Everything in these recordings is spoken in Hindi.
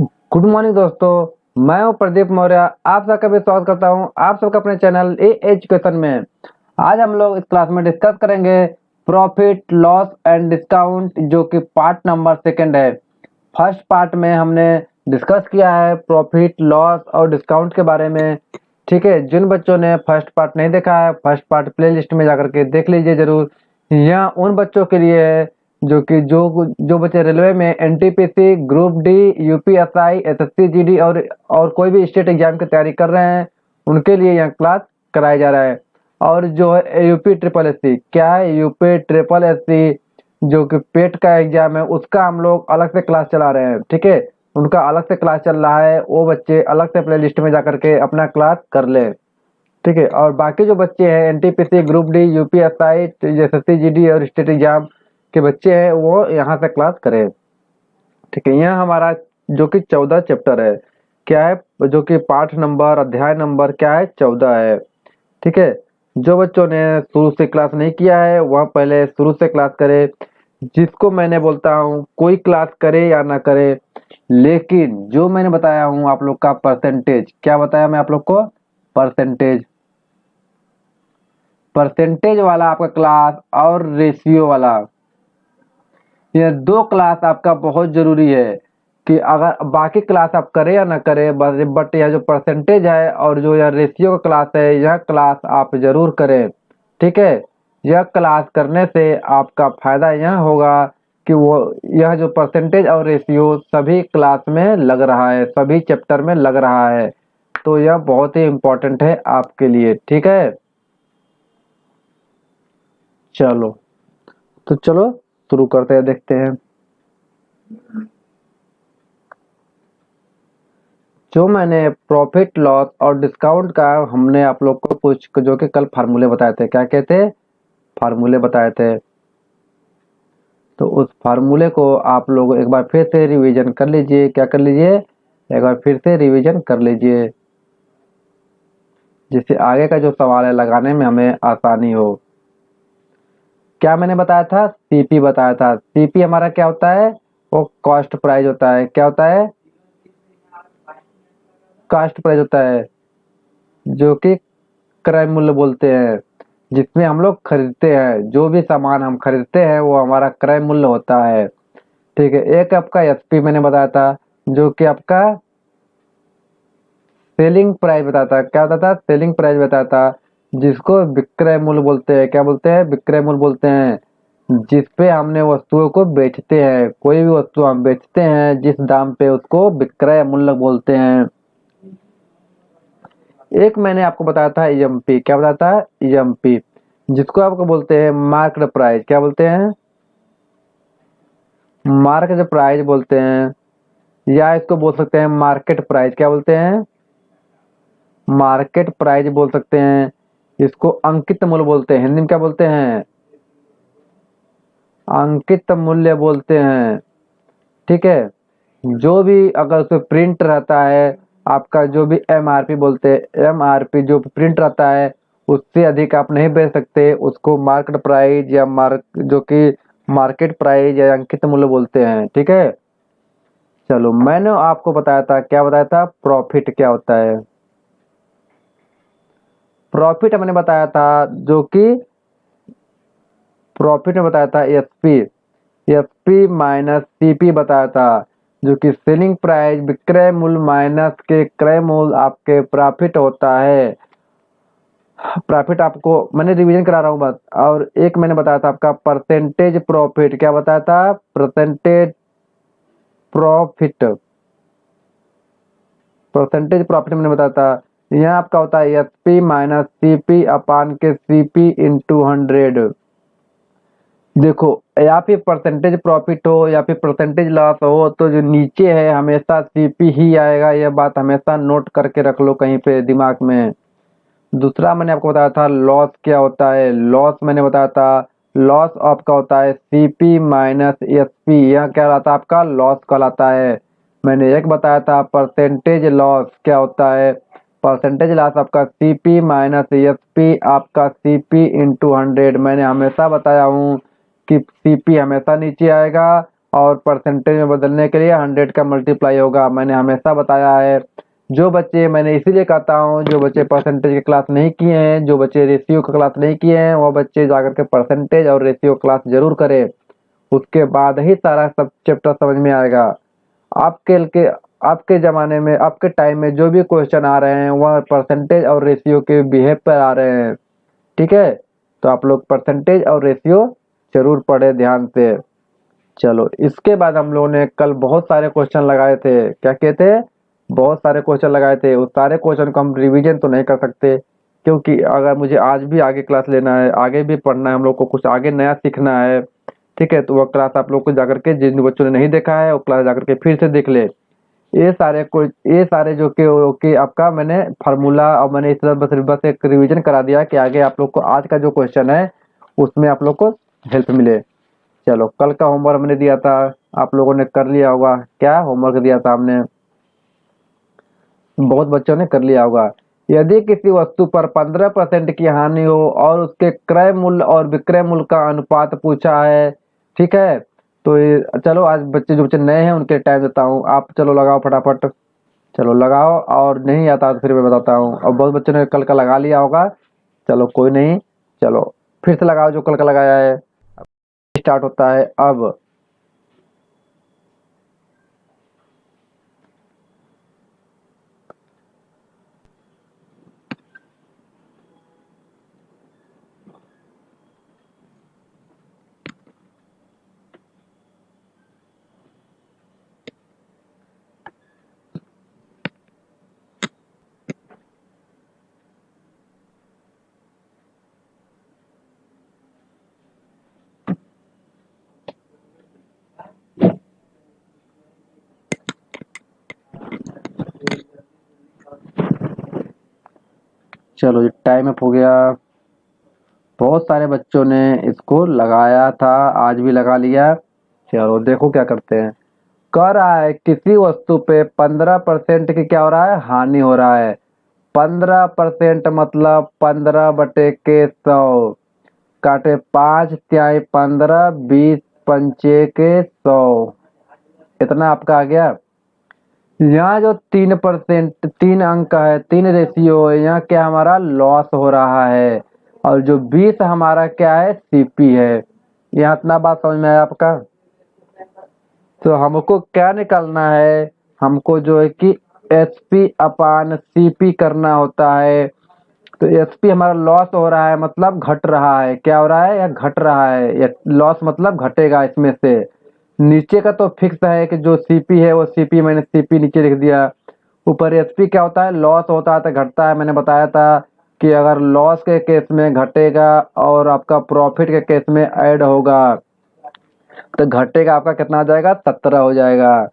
गुड मॉर्निंग दोस्तों, मैं हूं प्रदीप मौर्य। आप सबका भी स्वागत करता हूं आप सबका अपने चैनल ए एजुकेशन में। आज हम लोग इस क्लास में डिस्कस करेंगे प्रॉफिट लॉस एंड डिस्काउंट, जो कि पार्ट नंबर सेकंड है। फर्स्ट पार्ट में हमने डिस्कस किया है प्रॉफिट लॉस और डिस्काउंट के बारे में। ठीक है, जिन बच्चों ने फर्स्ट पार्ट नहीं देखा है, फर्स्ट पार्ट प्ले लिस्ट में जाकर के देख लीजिए जरूर। यह उन बच्चों के लिए है जो कि जो बच्चे रेलवे में NTPC, group D, UPSI, SSC, GD और कोई भी स्टेट एग्जाम की तैयारी कर रहे हैं, उनके लिए यह क्लास कराया जा रहा है। और जो है यूपी ट्रिपल एससी, क्या है यूपी ट्रिपल एससी, जो कि पेट का एग्जाम है, उसका हम लोग अलग से क्लास चला रहे हैं। ठीक है, उनका अलग से क्लास चल रहा है, वो बच्चे अलग से प्ले लिस्ट में जाकर के अपना क्लास कर ले। ठीक है, और बाकी जो बच्चे हैं NTPC, group D, UPSI, SSC, GD और स्टेट एग्जाम के बच्चे हैं, वो यहाँ से क्लास करें। ठीक है, यह हमारा जो कि 14 चैप्टर है, क्या है, जो कि पाठ नंबर, अध्याय नंबर क्या है, 14 है। ठीक है, जो बच्चों ने शुरू से क्लास नहीं किया है वह पहले शुरू से क्लास करे। जिसको मैंने बोलता हूँ कोई क्लास करे या ना करे, लेकिन जो मैंने बताया हूँ आप लोग का परसेंटेज, क्या बताया मैं आप लोग को, परसेंटेज परसेंटेज वाला आपका क्लास और रेशियो वाला, ये दो क्लास आपका बहुत जरूरी है। कि अगर बाकी क्लास आप करें या ना करें, बट यह जो परसेंटेज है और जो यह रेशियो का क्लास है, यह क्लास आप जरूर करें। ठीक है, यह क्लास करने से आपका फायदा यह होगा कि वो यह जो परसेंटेज और रेशियो सभी क्लास में लग रहा है, सभी चैप्टर में लग रहा है, तो यह बहुत ही इम्पोर्टेंट है आपके लिए। ठीक है, चलो चलो शुरू करते हैं, देखते हैं। जो मैंने प्रॉफिट लॉस और डिस्काउंट का हमने आप लोग को कुछ जो कि कल फार्मूले बताए थे, क्या कहते, फार्मूले बताए थे, तो उस फार्मूले को आप लोग एक बार फिर से रिवीजन कर लीजिए। क्या कर लीजिए, एक बार फिर से रिवीजन कर लीजिए, जिससे आगे का जो सवाल है लगाने में हमें आसानी हो। क्या मैंने बताया था, सीपी बताया था। सीपी हमारा क्या होता है, वो कॉस्ट प्राइस होता है। क्या होता है, कॉस्ट प्राइस होता है, जो कि क्रय मूल्य बोलते हैं। जिसमें हम लोग खरीदते हैं, जो भी सामान हम खरीदते हैं वो हमारा क्रय मूल्य होता है। ठीक है, एक आपका एसपी मैंने बताया था, जो कि आपका सेलिंग प्राइस बताता, क्या बताता, सेलिंग प्राइस बताता, जिसको विक्रय मूल्य बोलते हैं। क्या बोलते हैं, विक्रय मूल्य बोलते हैं। जिस पे हमने वस्तुओं को बेचते हैं, कोई भी वस्तु हम बेचते हैं जिस दाम पे, उसको विक्रय मूल्य बोलते हैं। एक मैंने आपको बताया था ईएमपी, क्या बताया था, ईएमपी, जिसको आपको बोलते हैं मार्केट प्राइस। क्या बोलते हैं, मार्केट प्राइस बोलते हैं, या इसको बोल सकते हैं मार्केट प्राइस। क्या बोलते हैं, मार्केट प्राइस बोल सकते हैं। इसको अंकित मूल्य बोलते हैं, हिंदी में क्या बोलते हैं, अंकित मूल्य बोलते हैं। ठीक है, जो भी अगर उसमें प्रिंट रहता है, आपका जो भी एमआरपी बोलते हैं, एमआरपी जो प्रिंट रहता है उससे अधिक आप नहीं बेच सकते, उसको मार्केट प्राइस या जो कि मार्केट प्राइस या अंकित मूल्य बोलते हैं। ठीक है, चलो मैंने आपको बताया था, क्या बताया था, प्रॉफिट क्या होता है। प्रॉफिट मैंने बताया था, जो कि प्रॉफिट में बताया था एसपी, एसपी माइनस सीपी बताया था, जो कि सेलिंग प्राइस, विक्रय मूल्य माइनस के क्रय मूल्य आपके प्रॉफिट होता है। प्रॉफिट आपको मैंने रिवीजन करा रहा हूँ बस। और एक मैंने बताया था आपका परसेंटेज प्रॉफिट, क्या बताया था, परसेंटेज प्रॉफिट, परसेंटेज प्रॉफिट मैंने बताया था। यहाँ आपका होता है एसपी माइनस सीपी अपान के सीपी इंटू 100। देखो, या फिर परसेंटेज प्रॉफिट हो या फिर परसेंटेज लॉस हो, तो जो नीचे है हमेशा सीपी ही आएगा। यह बात हमेशा नोट करके रख लो कहीं पे दिमाग में। दूसरा मैंने आपको बताया था लॉस क्या होता है, लॉस मैंने बताया था, लॉस आपका होता है सीपी माइनस एसपी, यह क्या कहलाता है, आपका लॉस कहलाता है। मैंने एक बताया था परसेंटेज लॉस क्या होता है, परसेंटेज लॉस आपका सीपी माइनस एसपी, आपका सीपी इंटू 100। मैंने हमेशा बताया हूँ कि सीपी हमेशा नीचे आएगा और परसेंटेज में बदलने के लिए 100 का मल्टीप्लाई होगा। मैंने हमेशा बताया है, जो बच्चे, मैंने इसीलिए कहता हूँ, जो बच्चे परसेंटेज की क्लास नहीं किए हैं, जो बच्चे रेशियो का क्लास नहीं किए हैं, वो बच्चे जाकर के परसेंटेज और रेशियो क्लास जरूर करें। उसके बाद ही सारा सब चैप्टर समझ में आएगा। आपके आपके ज़माने में, आपके टाइम में जो भी क्वेश्चन आ रहे हैं वह परसेंटेज और रेशियो के बिहेव पर आ रहे हैं। ठीक है, तो आप लोग परसेंटेज और रेशियो जरूर पढ़े ध्यान से। चलो, इसके बाद हम लोगों ने कल बहुत सारे क्वेश्चन लगाए थे। क्या कहते हैं, बहुत सारे क्वेश्चन लगाए थे। उस सारे क्वेश्चन को हम रिवीजन तो नहीं कर सकते, क्योंकि अगर मुझे आज भी आगे क्लास लेना है, आगे भी पढ़ना है, हम लोग को कुछ आगे नया सीखना है। ठीक है, तो वह क्लास आप लोग को जाकर के, जिन बच्चों ने नहीं देखा है वो क्लास जाकर के फिर से देख ले। ये सारे जो कि आपका मैंने फार्मूला और मैंने इस तरह बस एक रिवीजन करा दिया कि आगे आप लोग को आज का जो क्वेश्चन है उसमें आप लोग को हेल्प मिले। चलो, कल का होमवर्क मैंने दिया था, आप लोगों ने कर लिया होगा। क्या होमवर्क दिया था हमने, बहुत बच्चों ने कर लिया होगा। यदि किसी वस्तु पर 15% की हानि हो और उसके क्रय मूल्य और विक्रय मूल्य का अनुपात पूछा है। ठीक है, तो चलो आज बच्चे, जो बच्चे नए हैं उनके टाइम देता हूँ। आप चलो लगाओ फटाफट, चलो लगाओ, और नहीं आता तो फिर मैं बताता हूँ। और बहुत बच्चों ने कल का लगा लिया होगा। चलो कोई नहीं, चलो फिर से लगाओ जो कल का लगाया है। स्टार्ट होता है अब। चलो, ये टाइम अप हो गया। बहुत सारे बच्चों ने इसको लगाया था, आज भी लगा लिया। चलो देखो क्या करते हैं। कह रहा है किसी वस्तु पे 15% की क्या हो रहा है, हानि हो रहा है। 15% मतलब 15/100, काटे 5×15, 20×5 = 100। इतना आपका आ गया। यहाँ जो 3%, 3 अंक है, 3 रेशियो है, यहाँ क्या हमारा लॉस हो रहा है। और जो 20 हमारा क्या है, सीपी है। यहाँ इतना बात समझ में आया आपका। तो हमको क्या निकालना है, हमको जो है कि HP/CP करना होता है। तो HP हमारा लॉस हो रहा है, मतलब घट रहा है। क्या हो रहा है, या घट रहा है, या लॉस मतलब घटेगा इसमें से। नीचे का तो फिक्स है कि जो सीपी है वो सीपी, मैंने सीपी नीचे लिख दिया। ऊपर एसपी क्या होता है, लॉस होता है तो घटता है। मैंने बताया था कि अगर लॉस के केस में घटेगा और आपका प्रॉफिट के केस में ऐड होगा तो घटेगा आपका कितना हो जाएगा, 17 हो जाएगा।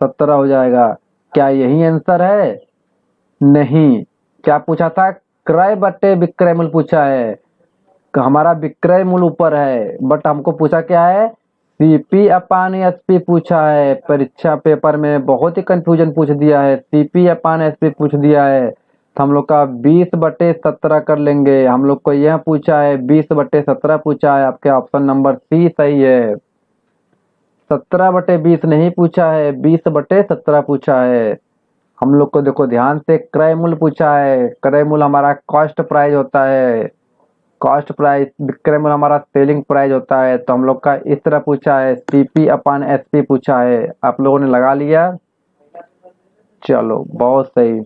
17 हो जाएगा। क्या यही आंसर है? नहीं। क्या पूछा था, क्रय बट्टे विक्रय मूल्य पूछा है। हमारा विक्रय मूल्य ऊपर है, बट हमको पूछा क्या है, CP/SP पूछा है। परीक्षा पेपर में बहुत ही कंफ्यूजन पूछ दिया है, CP/SP पूछ दिया है। तो हम लोग का 20/17 कर लेंगे। हम लोग को यह पूछा है, 20/17 पूछा है। आपके ऑप्शन नंबर सी सही है। 17/20 नहीं पूछा है, 20/17 पूछा है। हम लोग को देखो ध्यान से, क्रय मूल्य पूछा है। क्रय मूल्य हमारा कॉस्ट प्राइस होता है। कॉस्ट प्राइस, विक्रय मूल्य हमारा सेलिंग प्राइस होता है। तो हम लोग का इस तरह पूछा है, CP/SP पूछा है। आप लोगों ने लगा लिया। चलो बहुत सही।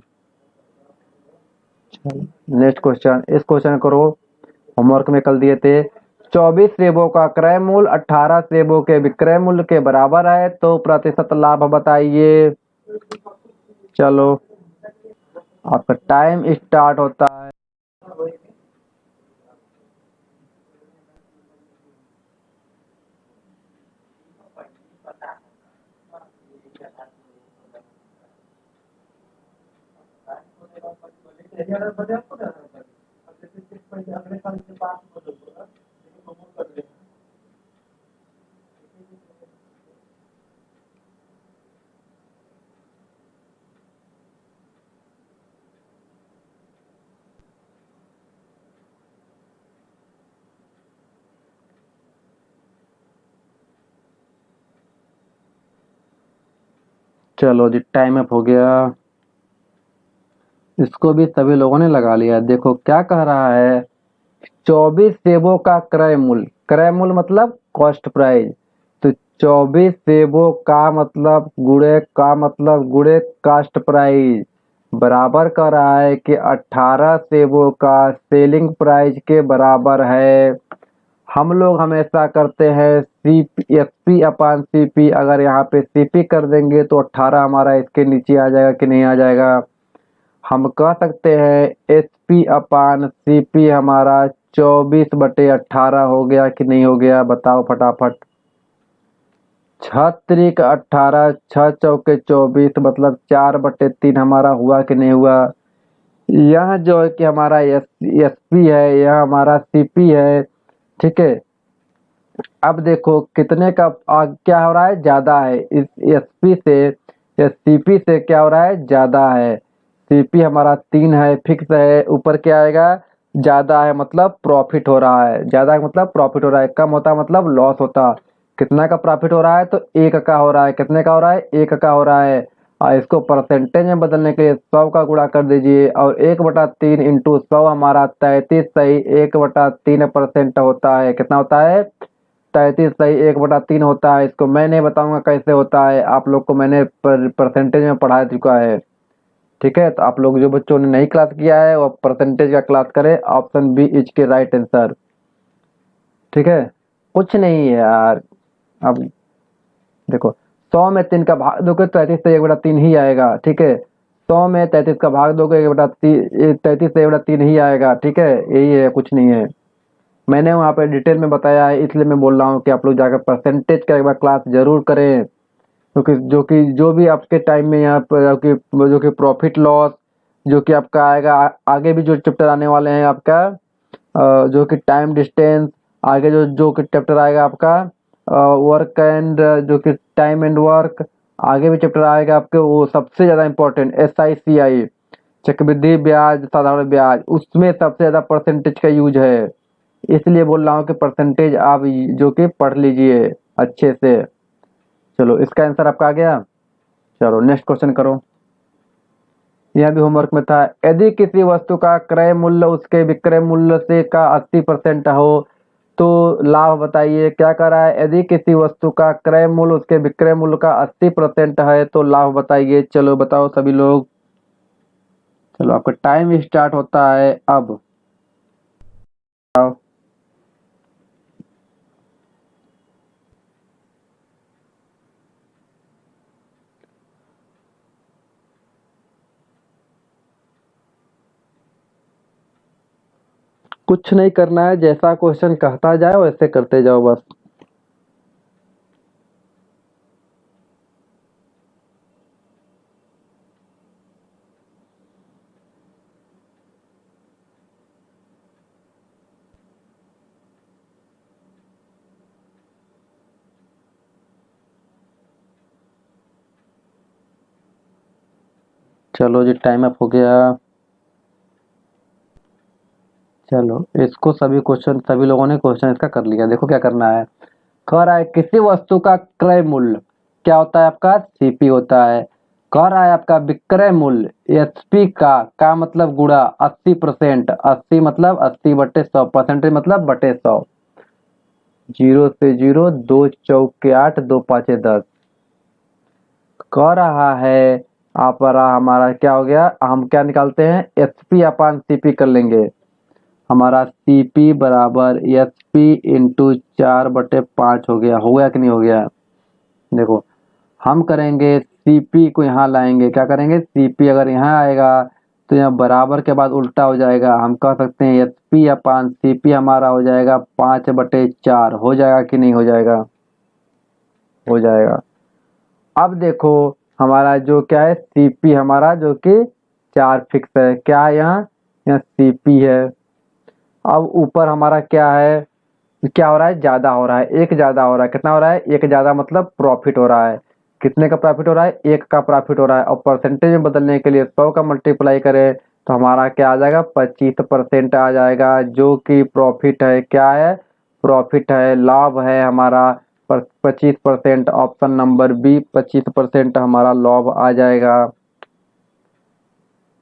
नेक्स्ट क्वेश्चन, इस क्वेश्चन करो, होमवर्क में कल दिए थे। 24 सेबों का क्रय मूल्य 18 सेबों के विक्रय मूल्य के बराबर है, तो प्रतिशत लाभ बताइए। चलो, आपका टाइम स्टार्ट होता है। चलो जी, टाइम अप हो गया। इसको भी सभी लोगों ने लगा लिया। देखो क्या कह रहा है, 24 सेबों का क्रय मूल्य। क्रय मूल्य मतलब कॉस्ट प्राइस। तो 24 सेबों का मतलब गुणे कास्ट प्राइस बराबर कर रहा है कि 18 सेबों का सेलिंग प्राइस के बराबर है। हम लोग हमेशा करते हैं CP अपान CP। अगर यहाँ पे CP कर देंगे तो 18 हमारा इसके नीचे आ जाएगा कि नहीं आ जाएगा। हम कह सकते हैं SP अपान CP हमारा 24/18 हो गया कि नहीं हो गया, बताओ फटाफट। 6×18, 6×4 = 24 मतलब 4/3 हमारा हुआ कि नहीं हुआ। यह जो है कि हमारा SP है, यह हमारा CP है, ठीक है। अब देखो कितने का क्या हो रहा है, ज्यादा है। इस SP से या CP से क्या हो रहा है, ज्यादा है। CP हमारा 3 है, फिक्स है। ऊपर क्या आएगा, ज्यादा है मतलब प्रॉफिट हो रहा है। ज्यादा है मतलब प्रॉफिट हो रहा है, कम होता मतलब लॉस होता। कितना का प्रॉफिट हो रहा है, तो 1 का हो रहा है। कितने का हो रहा है, 1 का हो रहा है। और इसको परसेंटेज में बदलने के लिए 100 का गुणा कर दीजिए, और 1/3 इंटू 100 हमारा 33 सही 1/3% होता है। कितना होता है, 33 सही 1/3 होता है। इसको मैं नहीं बताऊंगा कैसे होता है, आप लोग को मैंने परसेंटेज में पढ़ा चुका है, ठीक है। तो आप लोग जो बच्चों ने नहीं क्लास किया है वो परसेंटेज का क्लास करें। ऑप्शन बी इज के राइट आंसर, ठीक है। कुछ नहीं है यार। अब देखो, 100 में 3 का भाग दोगे तो 33 से 1/3 ही आएगा, ठीक है। 100 में 33 का भाग दोगे 33 से 1/3 ही आएगा, ठीक है। यही है, कुछ नहीं है। मैंने वहाँ पे डिटेल में बताया है, इसलिए मैं बोल रहा हूँ कि आप लोग जाकर परसेंटेज का एक बार क्लास जरूर करें। क्योंकि जो भी आपके टाइम में यहाँ पर जो कि प्रॉफिट लॉस, जो कि आपका आएगा आगे भी जो चैप्टर आने वाले हैं आपका, जो कि टाइम डिस्टेंस, आगे जो जो कि चैप्टर आएगा आपका वर्क एंड, जो कि टाइम एंड वर्क, आगे भी चैप्टर आएगा आपके, वो सबसे ज़्यादा इंपॉर्टेंट SICI, चक्रवृद्धि ब्याज, साधारण ब्याज, उसमें सबसे ज़्यादा परसेंटेज का यूज है। इसलिए बोल रहा हूँ कि परसेंटेज आप जो कि पढ़ लीजिए अच्छे से। चलो, इसका आंसर आपका आ गया। चलो नेक्स्ट क्वेश्चन करो। यह भी होमवर्क में था। यदि किसी वस्तु का क्रय मूल्य उसके विक्रय मूल्य से का 80% हो तो लाभ बताइए। क्या कर रहा है, यदि किसी वस्तु का क्रय मूल्य उसके विक्रय मूल्य का 80% है तो लाभ बताइए। चलो बताओ सभी लोग। चलो आपका टाइम स्टार्ट होता है अब। बताओ। कुछ नहीं करना है, जैसा क्वेश्चन कहता जाए वैसे करते जाओ बस। चलो जी, टाइम अप हो गया। चलो, इसको सभी लोगों ने क्वेश्चन इसका कर लिया। देखो क्या करना है। कह रहा है किसी वस्तु का क्रय मूल्य क्या होता है आपका, CP होता है। कह रहा है आपका विक्रय मूल्य SP का मतलब गुणा 80%। 80 मतलब 80/100, परसेंटेज मतलब बटे 100। 0 से 0, 2×4 = 8, 2×5 = 10। कह रहा है आप हमारा क्या हो गया, हम क्या निकालते हैं, SP अपान CP कर लेंगे। हमारा CP बराबर SP इंटू 4/5 हो गया कि नहीं हो गया। देखो, हम करेंगे CP को यहाँ लाएंगे। क्या करेंगे, CP अगर यहाँ आएगा तो यहाँ बराबर के बाद उल्टा हो जाएगा। हम कह सकते हैं SP अपान CP हमारा हो जाएगा 5/4। हो जाएगा कि नहीं हो जाएगा, हो जाएगा। अब देखो हमारा जो क्या है, CP हमारा जो कि 4 फिक्स है। क्या है यहाँ, यहाँ CP है। अब ऊपर हमारा क्या है, क्या हो रहा है, ज्यादा हो रहा है, 1 ज्यादा हो रहा है। कितना हो रहा है, 1 ज्यादा मतलब प्रॉफिट हो रहा है। कितने का प्रॉफिट हो रहा है, 1 का प्रॉफिट हो रहा है। और परसेंटेज में बदलने के लिए 100 का मल्टीप्लाई करें तो हमारा क्या आ जाएगा, 25% आ जाएगा, जो कि प्रॉफिट है। क्या है, प्रॉफिट है, लाभ है हमारा। 25%। ऑप्शन नंबर बी 25% हमारा लाभ आ जाएगा।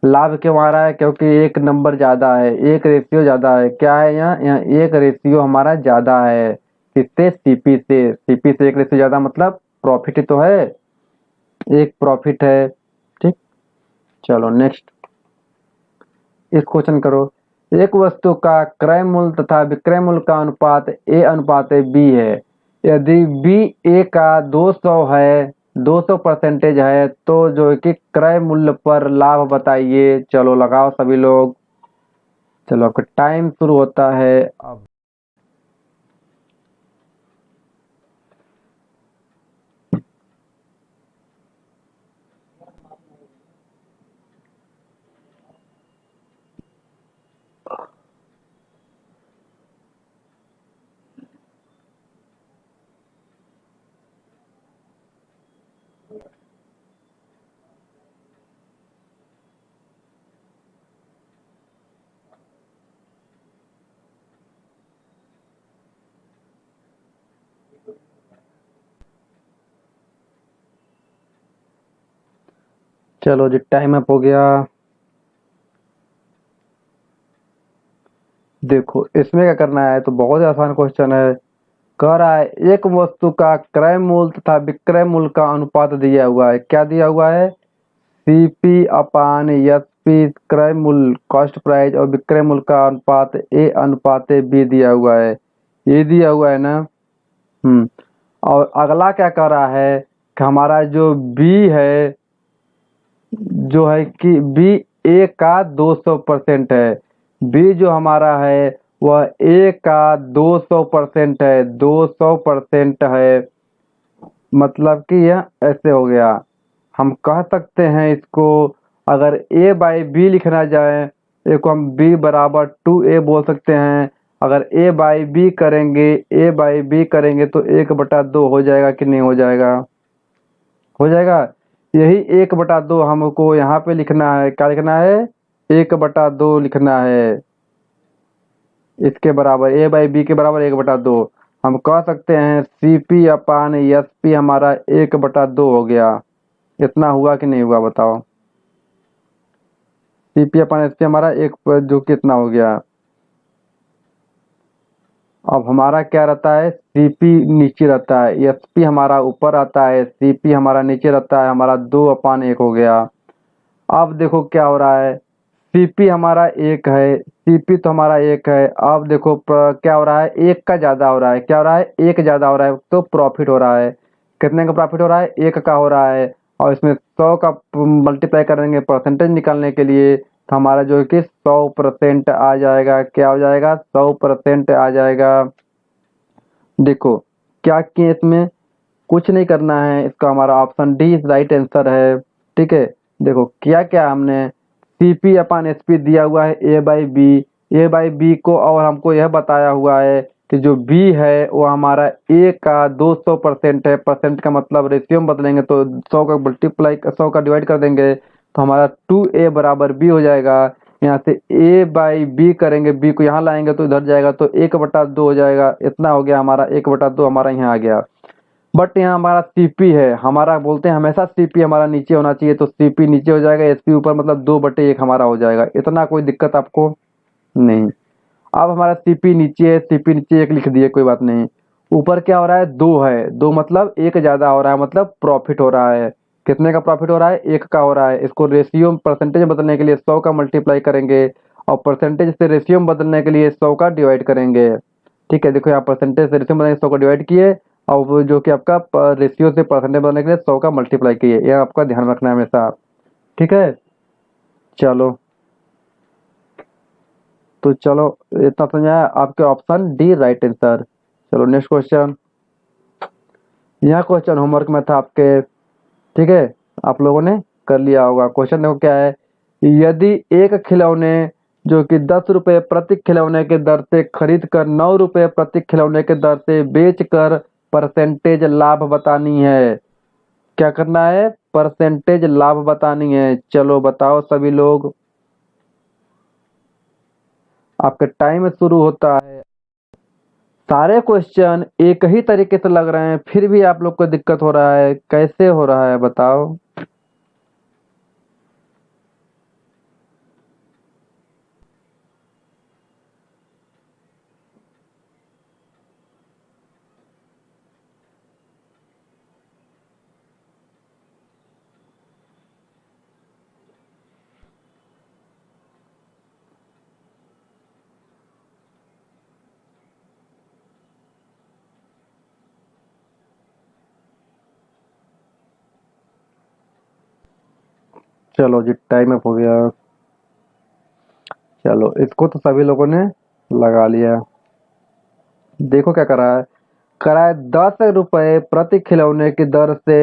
लाभ क्यों आ रहा है? क्योंकि एक नंबर ज़्यादा है, एक रेशियो ज़्यादा है। क्या है यहाँ एक रेशियो हमारा ज़्यादा है। किससे? सीपी से। सीपी से एक रेशियो ज़्यादा मतलब प्रॉफिट ही तो है, एक प्रॉफिट है। ठीक, चलो नेक्स्ट इस क्वेश्चन करो। एक वस्तु का क्रय मूल्य तथा विक्रय मूल्य का अनुपात ए अनुपात बी है। यदि बी ए का 200 है, 200% है, तो जो है कि क्रय मूल्य पर लाभ बताइए। चलो लगाओ सभी लोग। चलो आपका टाइम शुरू होता है अब। चलो जी टाइम अप हो गया। देखो इसमें क्या करना है, तो बहुत ही आसान क्वेश्चन है। कह रहा है एक वस्तु का क्रय मूल्य तथा विक्रय मूल्य का अनुपात दिया हुआ है। क्या दिया हुआ है? सीपी अपान एसपी क्रय मूल्य कॉस्ट प्राइस और विक्रय मूल्य का अनुपात ए अनुपात बी दिया हुआ है। ये दिया हुआ है ना। और अगला क्या कर रहा है कि हमारा जो बी है, जो है कि बी ए का 200% है। बी जो हमारा है वह ए का 200% है, 200% है। मतलब कि यह ऐसे हो गया। हम कह सकते हैं इसको, अगर ए बाई बी लिखना जाए, ए को हम बी बराबर 2a बोल सकते हैं। अगर ए बाई बी करेंगे, ए बाई बी करेंगे तो 1/2 हो जाएगा कि नहीं हो जाएगा? हो जाएगा। यही 1/2 हमको यहाँ पे लिखना है। क्या लिखना है? 1/2 लिखना है। इसके बराबर ए बाई बी के बराबर 1/2। हम कह सकते हैं C P upon S P हमारा 1/2 हो गया। इतना हुआ कि नहीं हुआ बताओ? C P upon S P हमारा एक जो कितना हो गया। अब हमारा क्या रहता है? सीपी नीचे रहता है, एसपी हमारा ऊपर आता है, सीपी हमारा नीचे रहता है। हमारा 2/1 हो गया। अब देखो क्या हो रहा है। सीपी हमारा 1 है, सीपी तो हमारा 1 है। अब देखो क्या हो रहा है? 1 का ज़्यादा हो रहा है। क्या हो रहा है? 1 ज़्यादा हो रहा है तो प्रॉफिट हो रहा है। कितने का प्रॉफिट हो रहा है? 1 का हो रहा है। और इसमें 100 का मल्टीप्लाई करेंगे परसेंटेज निकालने के लिए, तो हमारा जो है कि 100% आ जाएगा। क्या हो जाएगा? 100% आ जाएगा। देखो क्या किए इसमें, कुछ नहीं करना है। इसका हमारा ऑप्शन डी राइट आंसर है। ठीक है, देखो क्या क्या हमने सीपी अपान एसपी दिया हुआ है A by B. A by B को और हमको यह बताया हुआ है कि जो बी है वो हमारा ए का 200% है। परसेंट का मतलब रेशियो में बदलेंगे तो 100 का मल्टीप्लाई 100 का डिवाइड कर देंगे तो हमारा 2a बराबर बी हो जाएगा। यहाँ से ए बाई बी करेंगे, बी को यहाँ लाएंगे तो इधर जाएगा तो 1/2 हो जाएगा। इतना हो गया हमारा 1/2 हमारा यहाँ आ गया। बट यहाँ हमारा सीपी है, हमारा बोलते हैं हमेशा सीपी हमारा नीचे होना चाहिए, तो सीपी नीचे हो जाएगा, एसपी ऊपर, मतलब 2/1 हमारा हो जाएगा। इतना कोई दिक्कत आपको नहीं। अब हमारा सीपी नीचे है, सीपी नीचे 1 लिख दिए, कोई बात नहीं। ऊपर क्या हो रहा है? 2 है, 2 मतलब 1 ज्यादा हो रहा है, मतलब प्रॉफिट हो रहा है। कितने का प्रॉफिट हो रहा है? 1 का हो रहा है। इसको रेशियो परसेंटेज में बदलने के लिए 100 का मल्टीप्लाई करेंगे और परसेंटेज से रेशियो में बदलने के लिए 100 का डिवाइड करेंगे। ठीक है, देखो यहाँ परसेंटेज से रेशियो में 100 का डिवाइड किए और वो जो कि आपका रेशियो से परसेंटेज बनने के लिए 100 का मल्टीप्लाई किए। यह आपका ध्यान रखना है हमेशा। ठीक है, चलो तो चलो इतना समझाया, आपके ऑप्शन डी राइट आंसर। चलो नेक्स्ट क्वेश्चन। यह क्वेश्चन होमवर्क में था आपके। ठीक है, आप लोगों ने कर लिया होगा। क्वेश्चन देखो क्या है। यदि एक खिलौने जो कि 10 रुपए प्रति खिलौने के दर से खरीद कर 9 रुपए प्रति खिलौने के दर से बेच कर परसेंटेज लाभ बतानी है। क्या करना है? परसेंटेज लाभ बतानी है। चलो बताओ सभी लोग। आपका टाइम शुरू होता है। सारे क्वेश्चन एक ही तरीके से लग रहे हैं, फिर भी आप लोग को दिक्कत हो रहा है, कैसे हो रहा है बताओ। चलो जी, टाइम अप हो गया। चलो, इसको तो सभी लोगों ने लगा लिया। देखो क्या करा है 10 रुपए प्रति खिलौने की दर से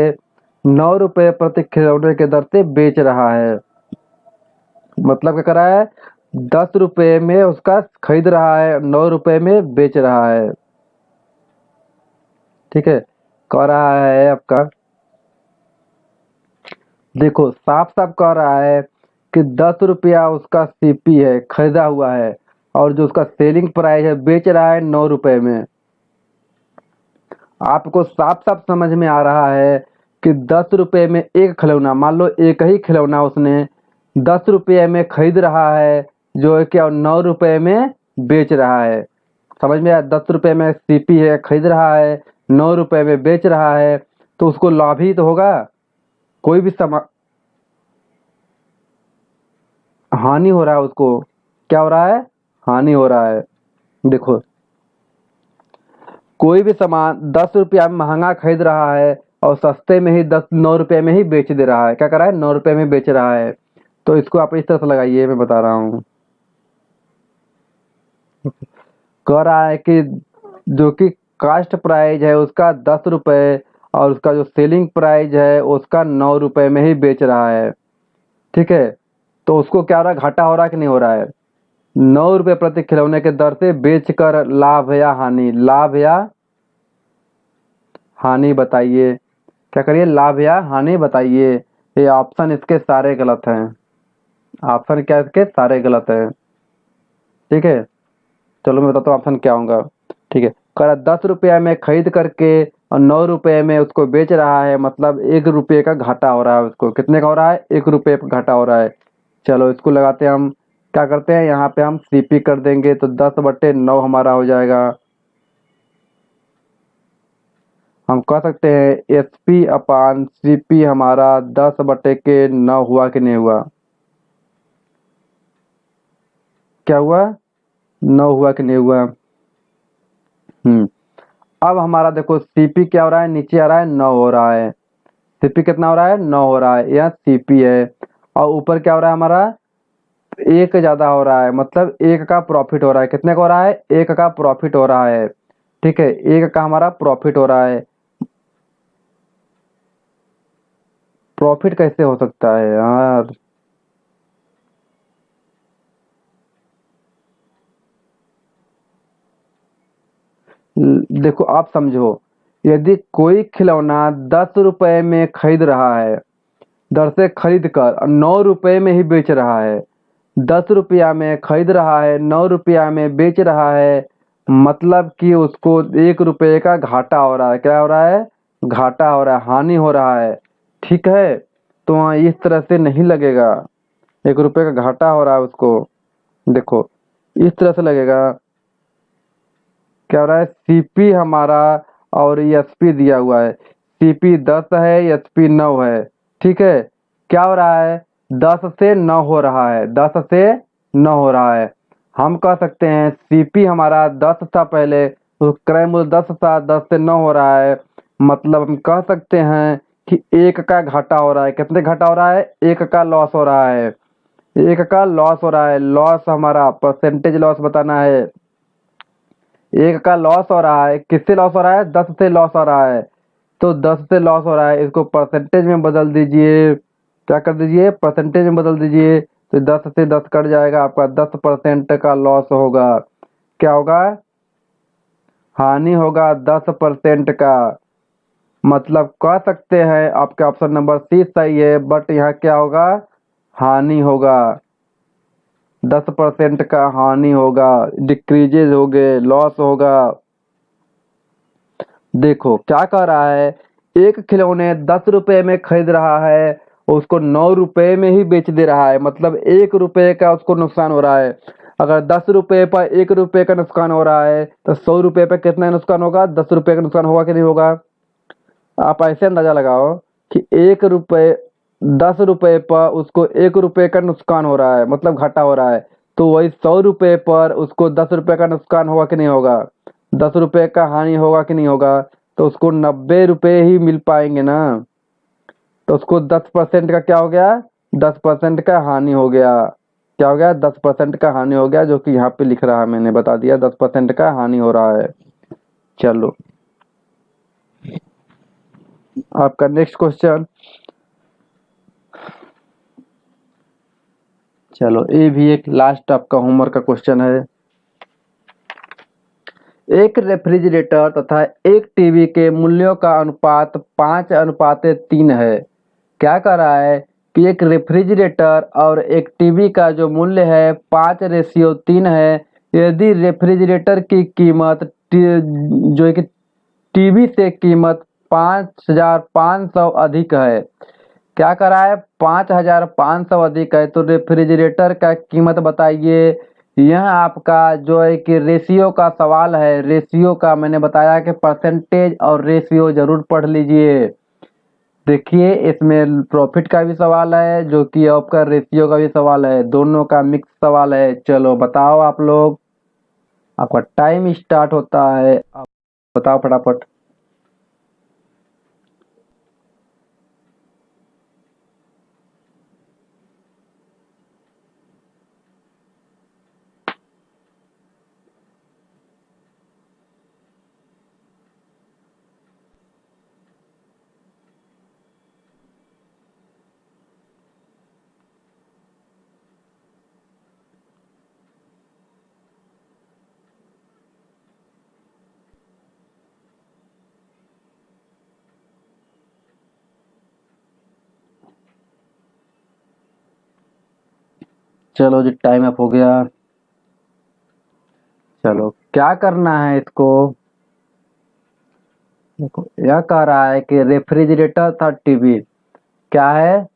9 रुपए प्रति खिलौने की दर से बेच रहा है। मतलब क्या करा है, 10 रुपए में उसका खरीद रहा है, 9 रुपए में बेच रहा है। ठीक है, कह रहा है आपका, देखो साफ साफ कह रहा है कि 10 रुपया उसका सीपी है, खरीदा हुआ है, और जो उसका सेलिंग प्राइस है बेच रहा है 9 रुपए में। आपको साफ साफ समझ में आ रहा है कि 10 रुपए में एक खिलौना, मान लो एक ही खिलौना उसने 10 रुपये में खरीद रहा है, जो है कि और 9 रुपए में बेच रहा है। समझ में आया, 10 रुपये में सीपी है, खरीद रहा है, 9 रुपए में बेच रहा है, तो उसको लाभ ही तो होगा। कोई भी समा हानि हो रहा है उसको। क्या हो रहा है, हानि हो रहा है। देखो, कोई भी सामान 10 रुपया में महंगा खरीद रहा है और सस्ते में ही 9 रुपए में ही बेच दे रहा है। क्या कर रहा है, 9 रुपए में बेच रहा है। तो इसको आप इस तरह से लगाइए, मैं बता रहा हूँ। कह रहा है कि जो कि कास्ट प्राइस है उसका 10 रुपए, और उसका जो सेलिंग प्राइस है उसका 9 रुपए में ही बेच रहा है। ठीक है, तो उसको क्या हो रहा है, घाटा हो रहा है कि नहीं हो रहा है। 9 रुपए प्रति खिलौने के दर से बेच कर लाभ या हानि, लाभ या हानि बताइए। क्या करिए, लाभ या हानि बताइए। ये ऑप्शन इसके सारे गलत हैं। ऑप्शन क्या इसके सारे गलत है। ठीक है, चलो मैं बताता हूँ ऑप्शन क्या होगा। ठीक है, कह 10 रुपया में खरीद करके और 9 रुपए में उसको बेच रहा है, मतलब 1 रुपये का घाटा हो रहा है उसको। कितने का हो रहा है, 1 रुपये का घाटा हो रहा है। चलो इसको लगाते हैं हम। क्या करते हैं, यहाँ पे हम सीपी कर देंगे, तो 10/9 हमारा हो जाएगा। हम कह सकते हैं एसपी अपान सीपी हमारा 10/9 हुआ कि नहीं हुआ। क्या हुआ, 9 हुआ कि नहीं हुआ। अब हमारा देखो सीपी क्या हो रहा है, नीचे आ रहा है 9 हो रहा है। सीपी कितना हो रहा है, 9 हो रहा है, यह सीपी है। और ऊपर क्या हो रहा है हमारा, एक ज्यादा हो रहा है, मतलब एक का प्रॉफिट हो रहा है। कितने का हो रहा है, एक का प्रॉफिट हो रहा है। ठीक है, एक का हमारा प्रॉफिट हो रहा है। प्रॉफिट कैसे हो सकता है यार। देखो आप समझो, यदि कोई खिलौना 10 रुपए में खरीद रहा है, दर से खरीद कर 9 रुपए में ही बेच रहा है, 10 रुपया में खरीद रहा है, 9 रुपया में बेच रहा है, मतलब कि उसको 1 रुपये का घाटा हो रहा है। क्या हो रहा है, घाटा हो रहा है, हानि हो रहा है। ठीक है, तो वहाँ इस तरह से नहीं लगेगा। 1 रुपये का घाटा हो रहा है उसको। देखो इस तरह से लगेगा। क्या हो रहा है, सीपी हमारा और एसपी दिया हुआ है। सीपी 10 है, एसपी 9 है। ठीक है, क्या हो रहा है, 10 से 9 हो रहा है, 10 से 9 हो रहा है। हम कह सकते हैं सीपी हमारा 10 था पहले, तो क्रय मूल्य 10 था, 10 से 9 हो रहा है। मतलब हम कह सकते हैं कि एक का घाटा हो रहा है। कितने घाटा हो रहा है, एक का लॉस हो रहा है। एक का लॉस हो रहा है। लॉस हमारा परसेंटेज लॉस बताना है। एक का लॉस हो रहा है, किससे लॉस हो रहा है, 10 से लॉस हो रहा है। तो 10 से लॉस हो रहा है, इसको परसेंटेज में बदल दीजिए। क्या कर दीजिए, परसेंटेज में बदल दीजिए। तो 10 से 10 कट जाएगा, आपका 10% का लॉस होगा। क्या होगा, हानि होगा 10% का। मतलब कह सकते हैं आपका ऑप्शन नंबर सी सही है, बट यहाँ क्या होगा, हानि होगा। 10% का हानि होगा, डिक्रीजेज हो गए, लॉस होगा। देखो क्या कह रहा है, एक खिलौने 10 रुपए में खरीद रहा है, उसको 9 रुपए में ही बेच दे रहा है, मतलब 1 रुपए का उसको नुकसान हो रहा है। अगर 10 रुपए पर 1 रुपए का नुकसान हो रहा है तो 100 रुपए पर कितना नुकसान होगा, 10 रुपए का नुकसान होगा कि नहीं होगा। आप ऐसे अंदाजा लगाओ कि 1 रुपए 10 रुपए पर उसको 1 रुपए का नुकसान हो रहा है, मतलब घाटा हो रहा है। तो वही 100 रुपए पर उसको 10 रुपए का नुकसान होगा कि नहीं होगा, 10 रुपए का हानि होगा कि नहीं होगा। तो उसको 90 रुपए ही मिल पाएंगे ना। तो उसको 10% का क्या हो गया, 10% का हानि हो गया। क्या हो गया, 10% का हानि हो गया, जो कि यहाँ पे लिख रहा है, मैंने बता दिया 10% का हानि हो रहा है। चलो आपका नेक्स्ट क्वेश्चन। चलो ये भी एक लास्ट आपका होमवर्क का क्वेश्चन है। एक रेफ्रिजरेटर तथा एक टीवी के मूल्यों का अनुपात 5:3 है। क्या कह रहा है कि एक रेफ्रिजरेटर और एक टीवी का जो मूल्य है 5:3 है। यदि रेफ्रिजरेटर की कीमत जो है कि टीवी से कीमत 5,500 अधिक है। क्या कह रहा है, 5,500 अधिक है, तो रेफ्रिजरेटर का कीमत बताइए। यह आपका जो है कि रेशियो का सवाल है। रेशियो का मैंने बताया कि परसेंटेज और रेशियो जरूर पढ़ लीजिए। देखिए इसमें प्रॉफिट का भी सवाल है, जो कि आपका रेशियो का भी सवाल है, दोनों का मिक्स सवाल है। चलो बताओ आप लोग, आपका टाइम स्टार्ट होता है, आप बताओ फटाफट। चलो जी टाइम अप हो गया। चलो क्या करना है इसको, देखो यह कह रहा है कि रेफ्रिजरेटर था टीवी, क्या है,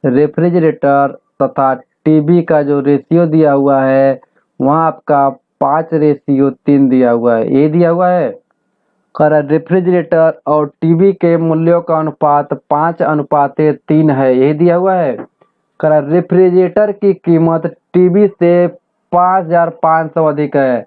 रेफ्रिजरेटर तथा टीवी का जो रेशियो दिया हुआ है वहाँ आपका 5:3 दिया हुआ है, ये दिया हुआ है। कर रेफ्रिजरेटर और टीवी के मूल्यों का अनुपात 5:3 है, यही दिया हुआ है। कर रेफ्रिजरेटर की कीमत टीवी से 5,500 अधिक है।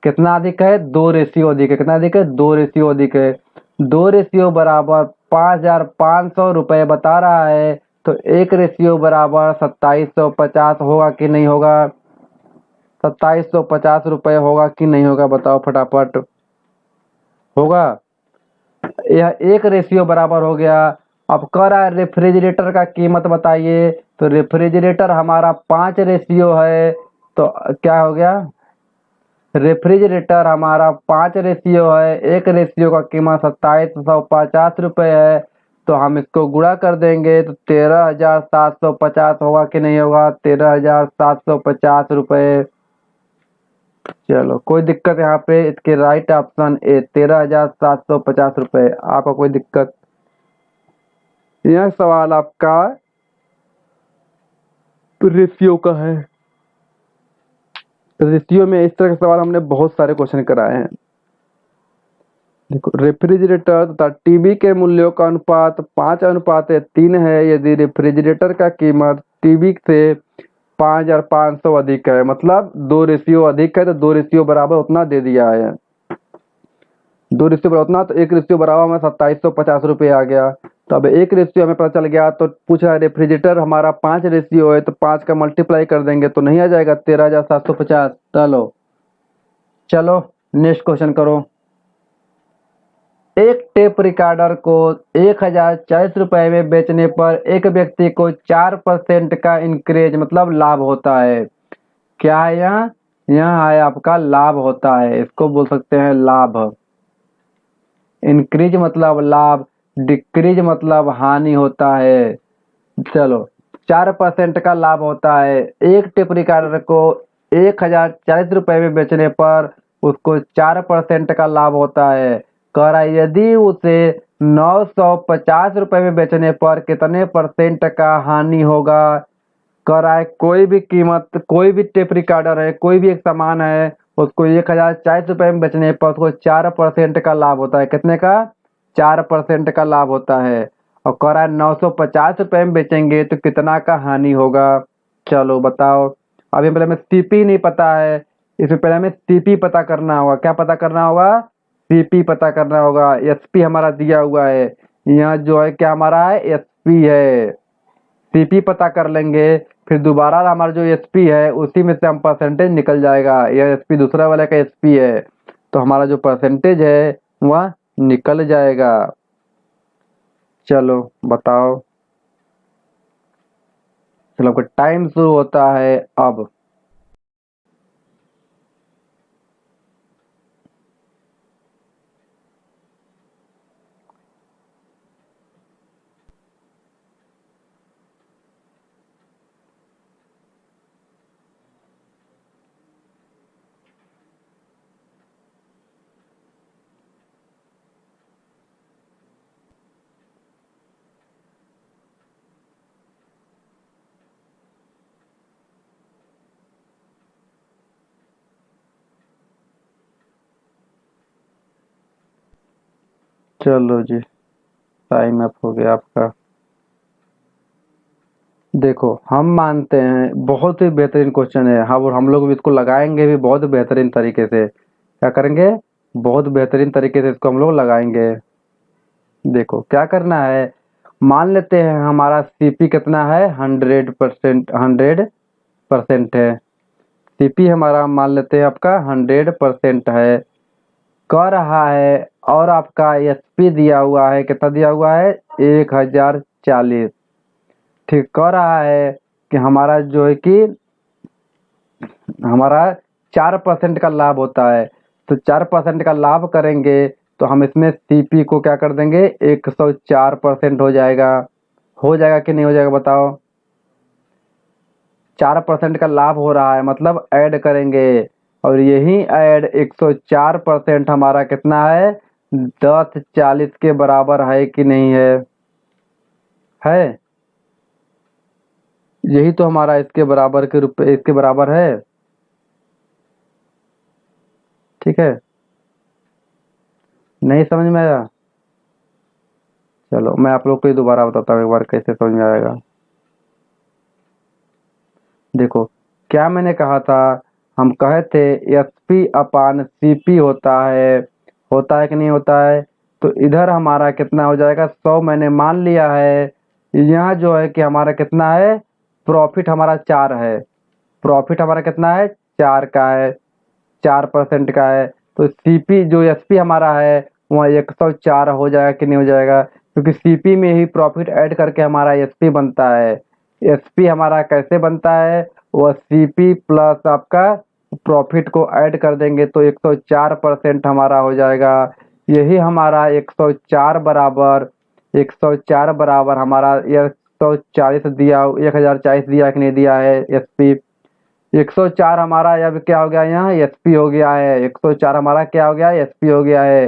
कितना अधिक है, 2 रेशियो अधिक है। कितना अधिक है, 2 रेशियो अधिक है। 2 रेशियो बराबर 5,500 रुपये बता रहा है, तो 1 रेशियो बराबर 2750 होगा कि नहीं होगा। 2750 रुपये होगा कि नहीं होगा, बताओ फटाफट। होगा। यह 1 रेशियो बराबर हो गया। अब कह रहा है रेफ्रिजरेटर का कीमत बताइए, तो रेफ्रिजरेटर हमारा 5 रेशियो है, तो क्या हो गया, रेफ्रिजरेटर हमारा 5 रेशियो है, 1 रेशियो का कीमत 2750 रुपये है। तो हम इसको गुणा कर देंगे तो 13,750 होगा कि नहीं होगा, 13,750 रुपये। चलो कोई दिक्कत यहाँ पे, इसके राइट ऑप्शन ए 13,750 रुपये। आपका कोई दिक्कत, यह सवाल आपका रेशियो का है। रेशियो में इस तरह के सवाल हमने बहुत सारे क्वेश्चन कराए हैं। देखो रेफ्रिजरेटर तथा टीवी के मूल्यों का अनुपात 5:3 है। यदि रेफ्रिजरेटर का कीमत टीवी से 5,500 अधिक है, मतलब 2 रेशियो अधिक है, तो 2 रेशियो बराबर उतना दे दिया है। 2 रेशियो बराबर उतना, तो 1 रेशियो बराबर हमें 2750 रुपये आ गया। तो अब 1 रेशियो हमें पता चल गया, तो पूछा है रेफ्रिजरेटर हमारा 5 रेशियो है, तो 5 का मल्टीप्लाई कर देंगे तो नहीं आ जाएगा 13,750। चलो चलो नेक्स्ट क्वेश्चन करो। एक टेप रिकॉर्डर को 1,040 रुपये में बेचने पर एक व्यक्ति को 4% का इंक्रीज मतलब लाभ होता है। क्या है यहाँ, यहाँ है आपका लाभ होता है, इसको बोल सकते हैं लाभ। इंक्रीज मतलब लाभ, डिक्रीज मतलब हानि होता है। चलो 4% का लाभ होता है। एक टेप रिकॉर्डर को 1,040 रुपये में बेचने पर उसको 4% का लाभ होता है। कह रहा है यदि उसे 950 रुपए में बेचने पर कितने % का हानि होगा। कह रहा है कोई भी कीमत, कोई भी टेप रिकॉर्डर है, कोई भी एक सामान है, उसको 1040 रुपए में बेचने पर उसको 4% का लाभ होता है। कितने का? 4% का लाभ होता है। और कह रहा है 950 रुपए में बेचेंगे तो कितना का हानि होगा। चलो बताओ। अभी पहले हमें सीपी नहीं पता है, इससे पहले हमें सीपी पता करना होगा। क्या पता करना होगा? सीपी पता करना होगा। एसपी हमारा दिया हुआ है, यहाँ जो है क्या हमारा है? एसपी है। सीपी पता कर लेंगे, फिर दोबारा हमारा जो एसपी है उसी में से हम परसेंटेज निकल जाएगा। यह एसपी दूसरा वाले का एसपी है, तो हमारा जो परसेंटेज है वह निकल जाएगा। चलो बताओ। चलो आपका टाइम शुरू होता है अब। चलो जी, टाइम अप हो गया आपका। देखो हम मानते हैं बहुत ही बेहतरीन क्वेश्चन है, हाँ, और हम लोग भी इसको लगाएंगे भी बहुत बेहतरीन तरीके से। क्या करेंगे? बहुत बेहतरीन तरीके से इसको हम लोग लगाएंगे। देखो क्या करना है, मान लेते हैं हमारा सीपी कितना है? 100%। 100% है सीपी हमारा, मान लेते हैं आपका 100% है। कह रहा है और आपका एसपी दिया हुआ है, कितना दिया हुआ है? 1040। ठीक, कह रहा है कि हमारा जो है कि हमारा 4% का लाभ होता है, तो 4% का लाभ करेंगे तो हम इसमें सीपी को क्या कर देंगे? 104% हो जाएगा। हो जाएगा कि नहीं हो जाएगा बताओ? 4% का लाभ हो रहा है, मतलब ऐड करेंगे, और यही ऐड 104% हमारा कितना है? 1040 के बराबर है कि नहीं है? है, यही तो हमारा इसके बराबर के रूप, इसके बराबर है। ठीक है, नहीं समझ में आया? चलो मैं आप लोग को ही दोबारा बताता हूँ एक बार कैसे समझ में आएगा। देखो क्या मैंने कहा था, हम कहे थे एसपी अपान सीपी होता है कि नहीं होता है? तो इधर हमारा कितना हो जाएगा? 100 मैंने मान लिया है। यहाँ जो है कि हमारा कितना है? प्रॉफिट हमारा 4 है। प्रॉफिट हमारा कितना है? 4 का है, 4% का है। तो सीपी जो एसपी हमारा है वह 104 हो जाएगा कि नहीं हो जाएगा? क्योंकि सीपी में ही प्रॉफिट ऐड करके हमारा एसपी बनता है। एसपी हमारा कैसे बनता है? वह सीपी प्लस आपका प्रॉफिट को ऐड कर देंगे तो 104% हमारा हो जाएगा। यही हमारा 104 बराबर हमारा 140 दिया, 1040 दिया कि नहीं दिया है एसपी? 104 हमारा अब क्या हो गया? यहाँ एसपी हो गया है। 104 हमारा क्या हो गया? एसपी हो गया है।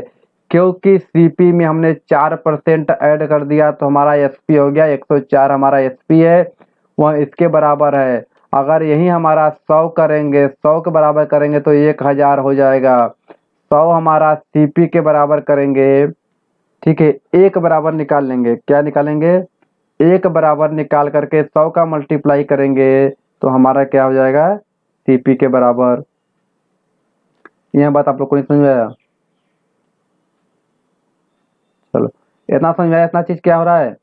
क्योंकि सीपी में हमने 4% ऐड कर दिया तो हमारा एसपी हो गया। 104 हमारा एसपी है, वह इसके बराबर है। अगर यही हमारा 100 करेंगे, 100 के बराबर करेंगे तो 1000 हो जाएगा। 100 हमारा सीपी के बराबर करेंगे, ठीक है, एक बराबर निकाल लेंगे। क्या निकालेंगे? एक बराबर निकाल करके 100 का मल्टीप्लाई करेंगे तो हमारा क्या हो जाएगा? सीपी के बराबर। यह बात आप लोग को नहीं समझ में आया? चलो इतना समझ में आया, इतना चीज क्या हो रहा है?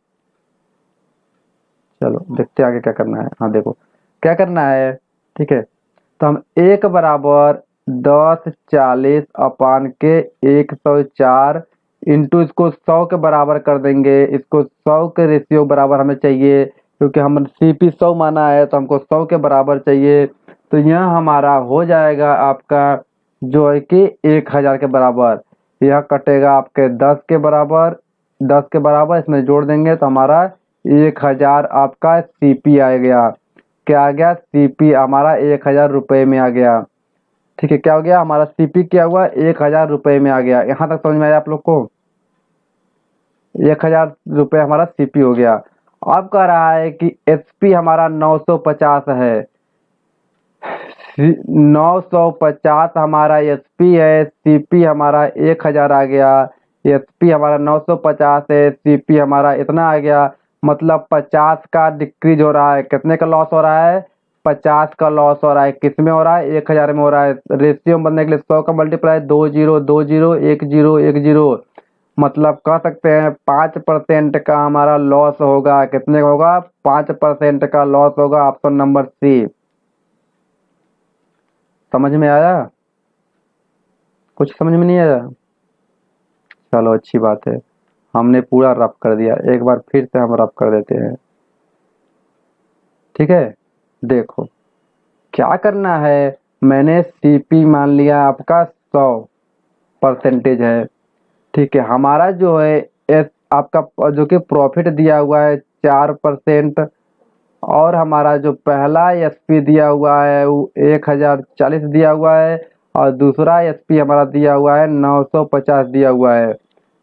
चलो देखते हैं आगे क्या करना है। हाँ देखो क्या करना है, ठीक है, तो हम एक बराबर 1040 अपान के 104 इंटू इसको 100 के बराबर कर देंगे। इसको 100 के रेशियो बराबर हमें चाहिए, क्योंकि हम सीपी 100 माना है तो हमको 100 के बराबर चाहिए। तो यह हमारा हो जाएगा आपका जो है कि 1000 के बराबर। यह कटेगा आपके 10 के बराबर, 10 के बराबर इसमें जोड़ देंगे तो हमारा 1000 आपका सीपी आ गया। क्या आ गया? सीपी हमारा 1000 रुपये में आ गया। ठीक है, क्या हो गया हमारा सीपी क्या हुआ 1000 रुपये में आ गया। यहाँ तक समझ में आया आप लोग को? 1000 रुपये हमारा सीपी हो गया। अब कह रहा है कि एचपी हमारा 950 है। 950 हमारा एचपी है, सीपी हमारा 1000 आ गया। एचपी हमारा 950 है, सीपी हमारा इतना आ गया। मतलब 50 का डिक्रीज हो रहा है। कितने का लॉस हो रहा है? 50 का लॉस हो रहा है। किस में हो रहा है? 1000 में हो रहा है। रेशियो में बनने के लिए 100 का मल्टीप्लाई 20 20 10 10। मतलब कह सकते हैं 5% का हमारा लॉस होगा। कितने का होगा? 5% का लॉस होगा। Option number C. समझ में आया? कुछ समझ में नहीं आया? चलो अच्छी बात है, हमने पूरा रफ कर दिया। एक बार फिर से हम रफ कर देते हैं। ठीक है, देखो क्या करना है। मैंने सीपी मान लिया आपका 100% है। ठीक है, हमारा जो है आपका जो कि प्रॉफिट दिया हुआ है 4%। और हमारा जो पहला एसपी दिया हुआ है वो 1040 दिया हुआ है। और दूसरा एसपी हमारा दिया हुआ है 950 दिया हुआ है।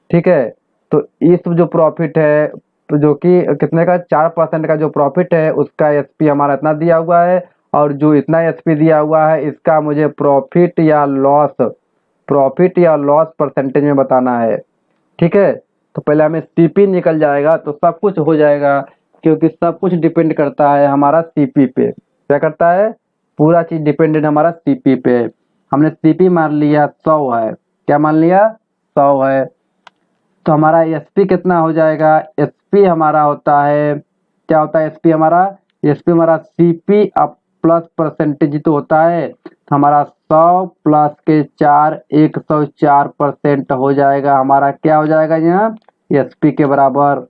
ठीक है, तो इस जो प्रॉफिट है जो कि कितने का 4% का जो प्रॉफिट है उसका एसपी हमारा इतना दिया हुआ है। और जो इतना एसपी दिया हुआ है इसका मुझे प्रॉफिट या लॉस परसेंटेज में बताना है। ठीक है, तो पहले हमें सीपी निकल जाएगा तो सब कुछ हो जाएगा, क्योंकि सब कुछ डिपेंड करता है हमारा सीपी पे। क्या करता है? पूरा चीज डिपेंडेंट हमारा सीपी पे। हमने सीपी मान लिया 100 है। क्या मान लिया? 100 है। तो हमारा एसपी कितना हो जाएगा? एसपी हमारा होता है, क्या होता है एसपी हमारा? एसपी हमारा सीपी अब प्लस परसेंटेज तो होता है। तो हमारा 100 प्लस के 4 104% हो जाएगा। हमारा क्या हो जाएगा यहाँ? एसपी के बराबर।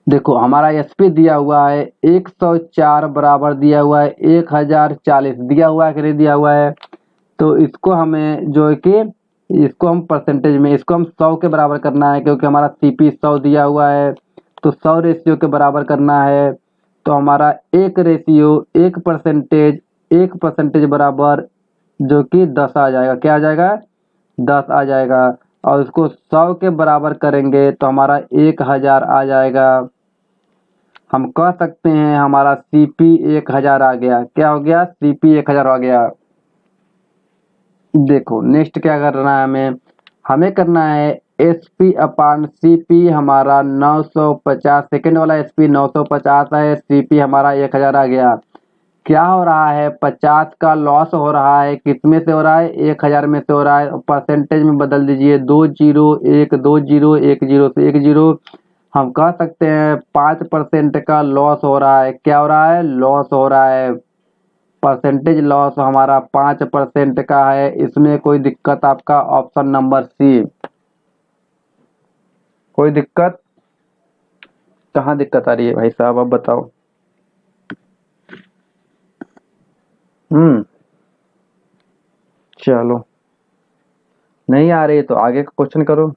देखो हमारा एसपी दिया हुआ है 104 बराबर दिया हुआ है 1040 दिया हुआ है कि नहीं दिया हुआ है? तो इसको हमें जो है कि इसको हम परसेंटेज में इसको हम 100 के बराबर करना है, क्योंकि हमारा सीपी 100 दिया हुआ है। तो 100 रेशियो के बराबर करना है। तो हमारा एक रेशियो 1% बराबर जो कि 10 आ जाएगा। क्या आ जाएगा? 10 आ जाएगा। और इसको 100 के बराबर करेंगे तो हमारा 1000 आ जाएगा। हम कह सकते हैं हमारा सीपी 1000 आ गया। क्या हो गया? सीपी 1000 आ गया। देखो नेक्स्ट क्या करना है हमें? हमें करना है एसपी अपान सीपी हमारा 950। सेकेंड वाला एसपी 950 है, सीपी हमारा 1000 आ गया। क्या हो रहा है? 50 का लॉस हो रहा है। किस में से हो रहा है? 1000 में से हो रहा है। परसेंटेज में बदल दीजिए 20 1 20 10 से 10। हम कह सकते हैं 5% का लॉस हो रहा है। क्या हो रहा है? लॉस हो रहा है। परसेंटेज लॉस हमारा 5% का है। इसमें कोई दिक्कत? आपका ऑप्शन नंबर सी। कोई दिक्कत? कहाँ दिक्कत आ रही है भाई साहब, आप बताओ। हम्म, चलो नहीं आ रही तो आगे का क्वेश्चन करो।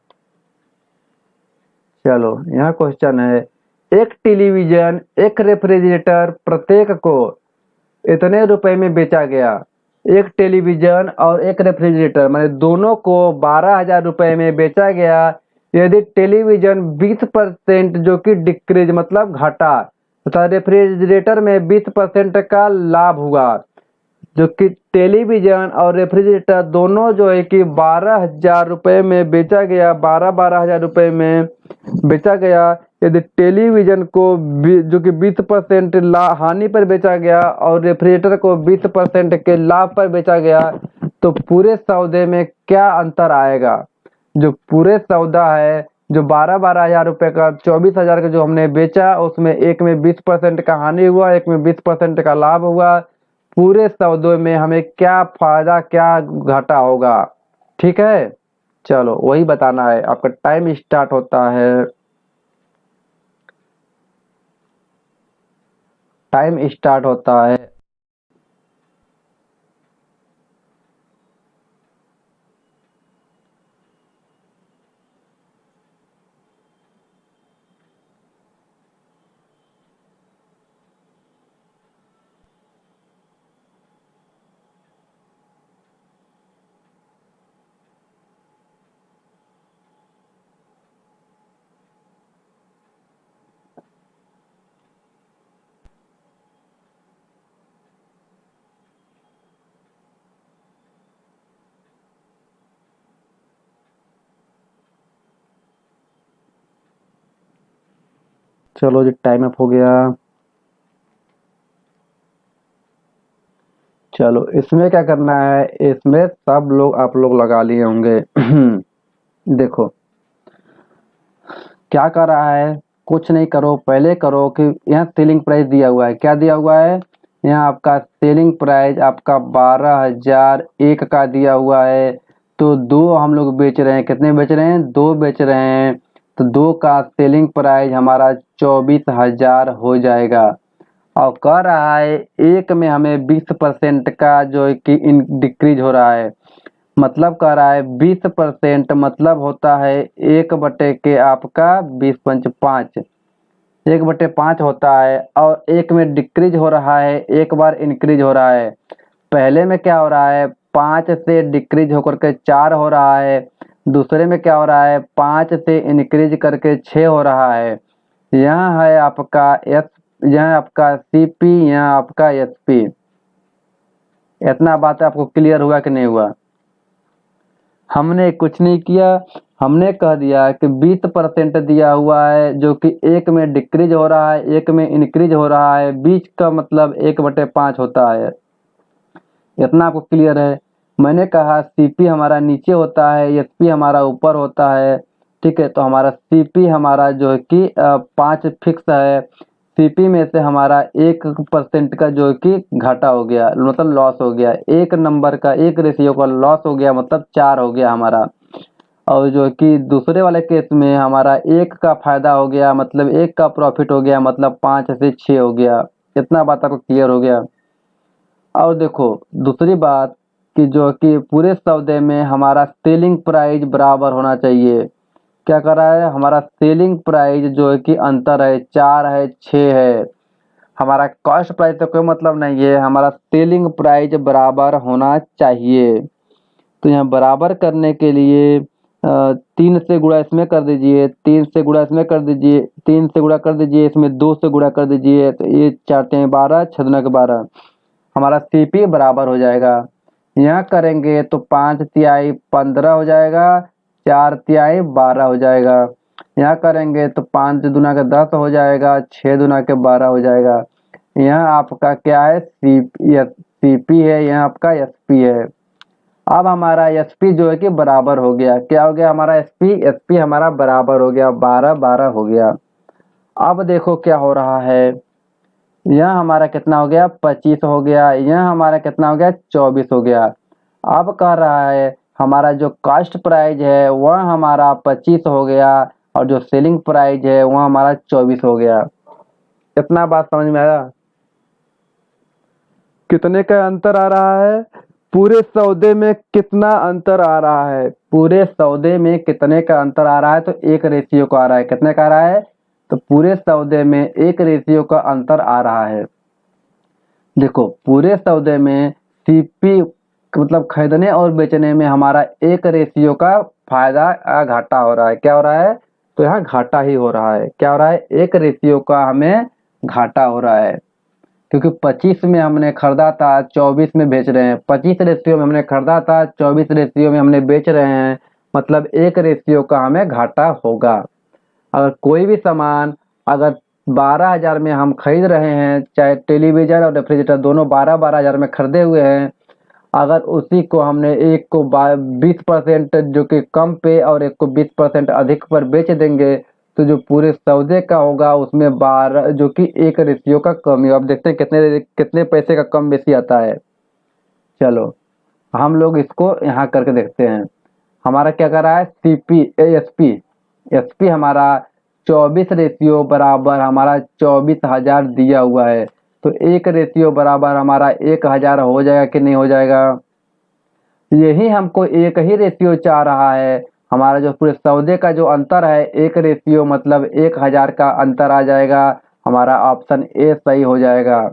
चलो यहाँ क्वेश्चन है, एक टेलीविजन एक रेफ्रिजरेटर प्रत्येक को इतने रुपए में बेचा गया। एक टेलीविजन और एक रेफ्रिजरेटर मैंने दोनों को 12,000 रुपए में बेचा गया। यदि टेलीविजन 20% जो कि डिक्रीज मतलब घटा तथा रेफ्रिजरेटर में 20% का लाभ हुआ। जो कि टेलीविजन और रेफ्रिजरेटर दोनों जो है कि 12,000 रुपए में बेचा गया। 12,000 में बेचा गया। यदि टेलीविजन को जो कि 20% हानि पर बेचा गया और रेफ्रिजरेटर को 20% के लाभ पर बेचा गया, तो पूरे सौदे में क्या अंतर आएगा? जो पूरे सौदा है जो 12,000 का 24,000 का जो हमने बेचा, उसमें एक में 20% का हानि हुआ, एक में 20% का लाभ हुआ। पूरे सौदे में हमें क्या फायदा क्या घाटा होगा? ठीक है, चलो वही बताना है। आपका टाइम स्टार्ट होता है। टाइम स्टार्ट होता है। चलो जी, टाइम अप हो गया। चलो इसमें क्या करना है, इसमें सब लोग आप लोग लगा लिए होंगे। देखो क्या कर रहा है, कुछ नहीं करो, पहले करो कि यहाँ सेलिंग प्राइस दिया हुआ है। क्या दिया हुआ है, यहाँ आपका सेलिंग प्राइस आपका 12,001 का दिया हुआ है। तो दो हम लोग बेच रहे हैं, कितने बेच रहे हैं, दो बेच रहे हैं। तो दो का सेलिंग प्राइस हमारा 24,000 हो जाएगा। और कह रहा है एक में हमें 20% का जो है कि डिक्रीज हो रहा है। मतलब कह रहा है 20% मतलब होता है 1 के आपका 20 × 5, 1/5 होता है। और एक में डिक्रीज हो रहा है, एक बार इंक्रीज हो रहा है। पहले में क्या हो रहा है, 5 से डिक्रीज होकर के 4 हो रहा है। दूसरे में क्या हो रहा है, 5 से इंक्रीज करके 6 हो रहा है। यहाँ है आपका एस, यहाँ आपका सीपी, यहाँ आपका एसपी। इतना बात आपको क्लियर हुआ कि नहीं हुआ। हमने कुछ नहीं किया, हमने कह दिया कि 20% दिया हुआ है जो कि एक में डिक्रीज हो रहा है, एक में इंक्रीज हो रहा है। बीच का मतलब 1/5 होता है। इतना आपको क्लियर है। मैंने कहा सीपी हमारा नीचे होता है, एसपी हमारा ऊपर होता है। ठीक है, तो हमारा सीपी हमारा जो है कि 5 फिक्स है। सीपी में से हमारा 1% का जो है कि घाटा हो गया, मतलब लॉस हो गया। एक नंबर का, एक रेशियो का लॉस हो गया, मतलब 4 हो गया हमारा। और जो है कि दूसरे वाले केस में हमारा 1 का फायदा हो गया, मतलब 1 का प्रॉफिट हो गया, मतलब 5 से 6 हो गया। इतना बात आपको क्लियर हो गया। और देखो दूसरी बात कि जो कि पूरे सौदे में हमारा सेलिंग प्राइस बराबर होना चाहिए। क्या कर रहा है, हमारा सेलिंग प्राइस जो है कि अंतर है, 4 है 6 है। हमारा कॉस्ट प्राइस तो कोई मतलब नहीं है, हमारा सेलिंग प्राइस बराबर होना चाहिए। तो यहाँ बराबर करने के लिए 3 से गुणा इसमें कर दीजिए, 3 से गुणा इसमें कर दीजिए, 3 से गुणा कर दीजिए, इसमें 2 से गुणा कर दीजिए। तो ये 4 × 12, 6×12 हमारा सीपी बराबर हो जाएगा। यहाँ करेंगे तो 5 तिहाई 15 हो जाएगा, 4 तिहाई 12 हो जाएगा। यहाँ करेंगे तो 5 दूना का 10 हो जाएगा, 6 दूना के 12 हो जाएगा। यहाँ आपका क्या है, सीपी है, यहाँ आपका एसपी है। अब हमारा एसपी जो है कि बराबर हो गया। क्या हो गया हमारा एसपी हमारा बराबर हो गया, 12 हो गया। अब देखो क्या हो रहा है, यह हमारा कितना हो गया, 25 हो गया। यह हमारा कितना हो गया, 24 हो गया। अब कह रहा है हमारा जो कास्ट प्राइस है वह हमारा 25 हो गया, और जो सेलिंग प्राइस है वह हमारा 24 हो गया। इतना बात समझ में आया। कितने का अंतर आ रहा है, पूरे सौदे में कितना अंतर आ रहा है, पूरे सौदे में कितने का अंतर आ रहा है, तो 1 रेशियो का आ रहा है। कितने का आ रहा है, तो पूरे सौदे में 1 रेशियो का अंतर आ रहा है। देखो पूरे सौदे में सीपी मतलब खरीदने और बेचने में हमारा 1 रेशियो का फायदा घाटा हो रहा है। क्या हो रहा है, तो यहाँ घाटा ही हो रहा है। क्या हो रहा है, 1 रेशियो का हमें घाटा हो रहा है। क्योंकि 25 में हमने खरीदा था, 24 में बेच रहे हैं। 25 रेशियो में हमने खरीदा था, 24 रेशियो में हमने बेच रहे हैं, मतलब 1 रेशियो का हमें घाटा होगा। अगर कोई भी सामान अगर 12,000 में हम खरीद रहे हैं, चाहे टेलीविजन और रेफ्रिजरेटर दोनों 12-12 हज़ार में खरीदे हुए हैं, अगर उसी को हमने एक को 20% जो कि कम पे और एक को 20% अधिक पर बेच देंगे, तो जो पूरे सौदे का होगा उसमें 12 जो कि 1 रेशियो का कमी। अब देखते हैं कितने कितने पैसे का कम बेसी आता है। चलो हम लोग इसको यहाँ करके देखते हैं। हमारा क्या कर रहा है, एसपी हमारा 24 रेशियो बराबर हमारा 24,000 दिया हुआ है। तो 1 रेशियो बराबर हमारा 1,000 हो जाएगा कि नहीं हो जाएगा। यही हमको एक ही रेशियो चाह रहा है। हमारा जो पूरे सौदे का जो अंतर है 1 रेशियो मतलब 1,000 का अंतर आ जाएगा। हमारा ऑप्शन ए सही हो जाएगा।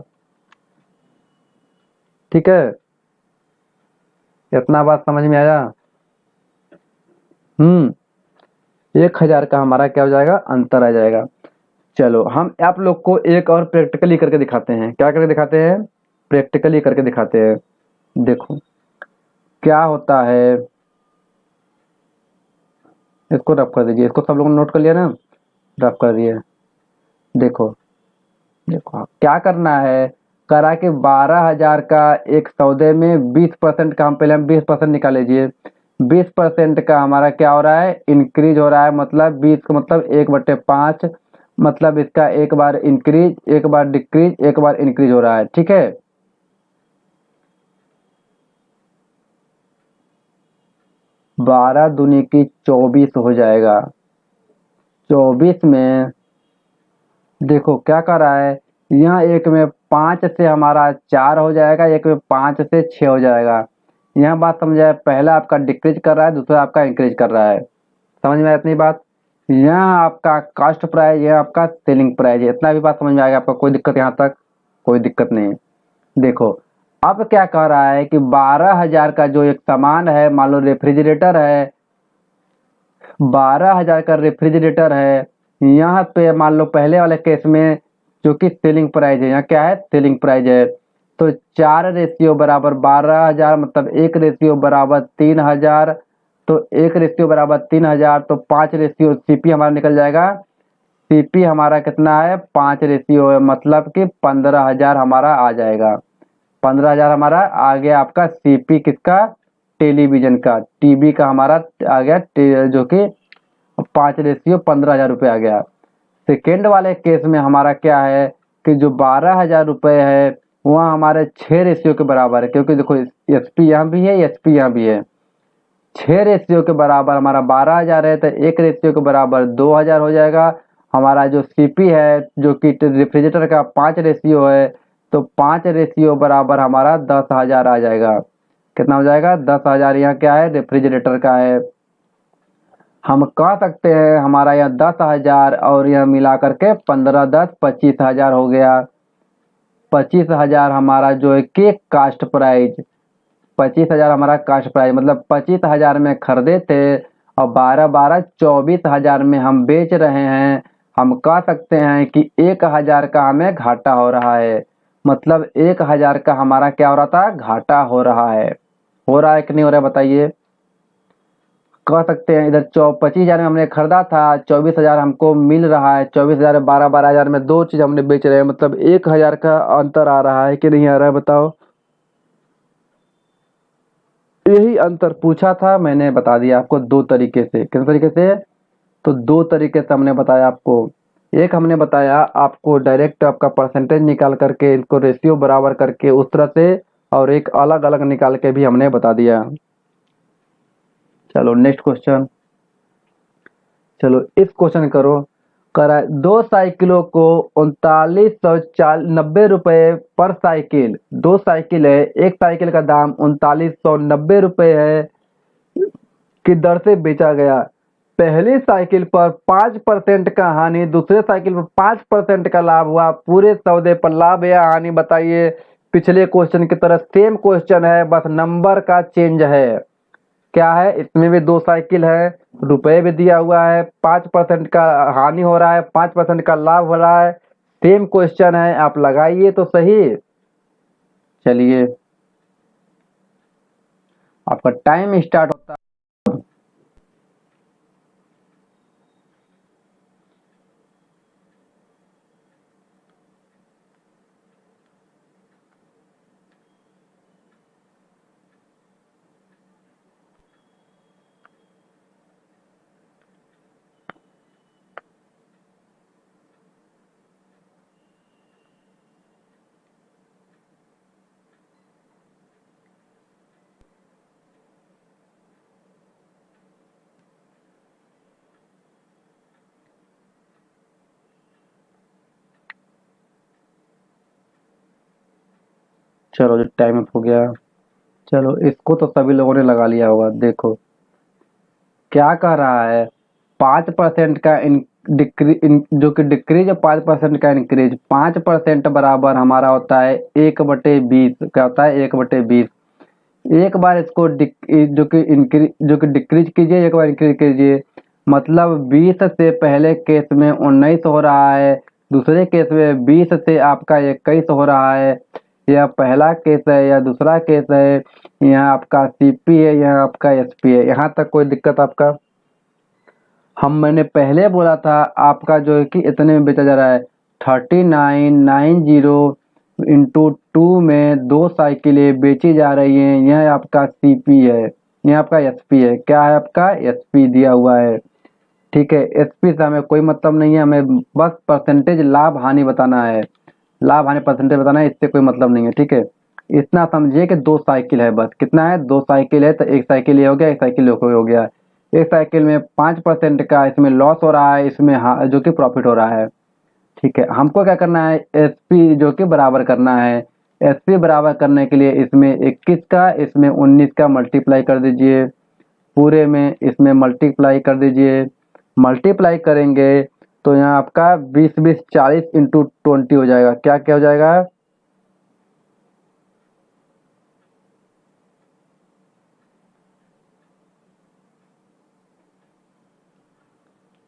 ठीक है, इतना बात समझ में आया। 1,000 का हमारा क्या हो जाएगा, अंतर आ जाएगा। चलो हम आप लोग को एक और प्रैक्टिकली करके दिखाते हैं। क्या करके दिखाते हैं, प्रैक्टिकली करके दिखाते हैं। देखो क्या होता है, इसको रफ कर दीजिए, इसको सब लोगों ने नोट कर लिया ना, रफ कर दिए। देखो देखो क्या करना है, करा कि 12,000 का एक सौदे में 20% का, हम पहले हम 20% निकाल लीजिए। 20% का हमारा क्या हो रहा है, इंक्रीज हो रहा है, मतलब 20 का मतलब 1/5, मतलब इसका एक बार इंक्रीज, एक बार डिक्रीज, एक बार इंक्रीज हो रहा है, ठीक है। 12 दूनी की 24 हो जाएगा। 24 में देखो क्या कर रहा है, यहाँ एक में 5 से हमारा 4 हो जाएगा, एक में 5 से 6 हो जाएगा। यहाँ बात समझाए, पहला आपका डिक्रीज कर रहा है, दूसरा आपका इंक्रीज कर रहा है। समझ में आया इतनी बात। यहाँ आपका कास्ट प्राइस, यहाँ आपका सेलिंग प्राइस है, इतना भी बात समझ में आएगा आपका, कोई दिक्कत यहाँ तक? कोई दिक्कत नहीं। देखो अब क्या कह रहा है कि 12,000 का जो एक सामान है, मान लो रेफ्रिजरेटर है, 12,000 का रेफ्रिजरेटर है। यहाँ पे मान लो पहले वाले केस में जो कि सेलिंग प्राइस है, यहाँ क्या है, सेलिंग प्राइस है। तो 4 रेशियो बराबर 12,000, मतलब 1 रेशियो बराबर 3,000। तो 1 रेशियो बराबर 3,000, तो 5 रेशियो सीपी हमारा निकल जाएगा। सीपी हमारा कितना है, 5 रेशियो है, मतलब कि 15,000 हमारा आ जाएगा। 15,000 हमारा आ गया आपका सीपी किसका, टेलीविजन का, टीवी का हमारा आ गया, जो कि 5 रेशियो 15,000 रुपये आ गया। सेकेंड वाले केस में हमारा क्या है कि जो 12,000 रुपये है वह हमारे 6 रेशियो के बराबर है, क्योंकि देखो एसपी यहाँ भी है, एसपी यहाँ भी है। 6 रेशियो के बराबर हमारा 12,000 है, तो 1 रेशियो के बराबर 2,000 हो जाएगा। हमारा जो सीपी है जो कि रेफ्रिजरेटर का 5 रेशियो है, तो 5 रेशियो बराबर हमारा 10,000 आ जाएगा। कितना हो जाएगा, 10,000। यहाँ क्या है, रेफ्रिजरेटर का है। हम कह सकते हैं हमारा यहाँ 10,000 और यह मिला करके 15 10 25,000 हो गया। 25,000 हमारा जो है कि कास्ट प्राइस, 25,000 हमारा कास्ट प्राइस, मतलब 25,000 में खरीदे थे और 12 12 24,000 में हम बेच रहे हैं। हम कह सकते हैं कि 1,000 का हमें घाटा हो रहा है, मतलब 1,000 का हमारा क्या हो रहा था, घाटा हो रहा है। हो रहा है कि नहीं हो रहा है बताइए। कह सकते हैं इधर 25,000 में हमने खरीदा था, 24,000 हमको मिल रहा है। 24,000 12 12,000 में दो चीज हमने बेच रहे हैं, मतलब 1,000 का अंतर आ रहा है कि नहीं आ रहा है बताओ। यही अंतर पूछा था, मैंने बता दिया आपको दो तरीके से। किस तरीके से, तो दो तरीके से हमने बताया आपको। एक हमने बताया आपको डायरेक्ट आपका परसेंटेज निकाल करके, इनको रेशियो बराबर करके उस तरह से, और एक अलग अलग निकाल के भी हमने बता दिया। चलो नेक्स्ट क्वेश्चन। चलो इस क्वेश्चन करो, करा दो साइकिलों को 3990 रुपये पर साइकिल, दो साइकिल है, एक साइकिल का दाम 3990 रुपये है की दर से बेचा गया। पहली साइकिल पर 5% का हानि, दूसरे साइकिल पर 5% का लाभ हुआ। पूरे सौदे पर लाभ या हानि बताइए। पिछले क्वेश्चन की तरह सेम क्वेश्चन है, बस नंबर का चेंज है। क्या है, इसमें भी दो साइकिल है, रुपए भी दिया हुआ है, 5% का हानि हो रहा है, 5% का लाभ हो रहा है। सेम क्वेश्चन है, आप लगाइए तो सही। चलिए आपका टाइम स्टार्ट होता है। चलो जो टाइम अप हो गया। चलो इसको तो सभी लोगों ने लगा लिया होगा। देखो क्या कह रहा है, 5% का जो कि डिक्रीज, 5% का इंक्रीज। 5% बराबर हमारा होता है 1/20, क्या होता है, 1/20। एक बार इसको जो कि डिक्रीज कीजिए, एक बार इंक्रीज कीजिए, मतलब 20 से पहले केस में 19 हो रहा है, दूसरे केस में 20 से आपका 21 हो रहा है। यह पहला केस है या दूसरा केस है। यहाँ आपका सीपी है, यहाँ आपका एसपी है। यहाँ तक कोई दिक्कत आपका? मैंने पहले बोला था आपका जो है कि इतने में बेचा जा रहा है, 3990 इंटू 2 में 2 साइकिलें बेची जा रही हैं। यह आपका सीपी है, यह आपका एसपी है। क्या है आपका एसपी दिया हुआ है। ठीक है, एसपी से हमें कोई मतलब नहीं है, हमें बस परसेंटेज लाभ हानि बताना है, लाभ हानि परसेंटेज बताना है, इससे कोई मतलब नहीं है। ठीक है, इतना समझिए कि 2 साइकिल है, बस कितना है 2 साइकिल है, तो एक साइकिल ये हो गया, एक साइकिल हो गया। एक साइकिल में 5% का इसमें लॉस हो रहा है, इसमें जो कि प्रॉफिट हो रहा है। ठीक है, हमको क्या करना है एसपी जो कि बराबर करना है। एसपी बराबर करने के लिए इसमें 21 का इसमें 19 का मल्टीप्लाई कर दीजिए, पूरे में इसमें मल्टीप्लाई कर दीजिए। मल्टीप्लाई करेंगे तो यहाँ आपका 20 20 40 इंटू 20 हो जाएगा। क्या क्या हो जाएगा,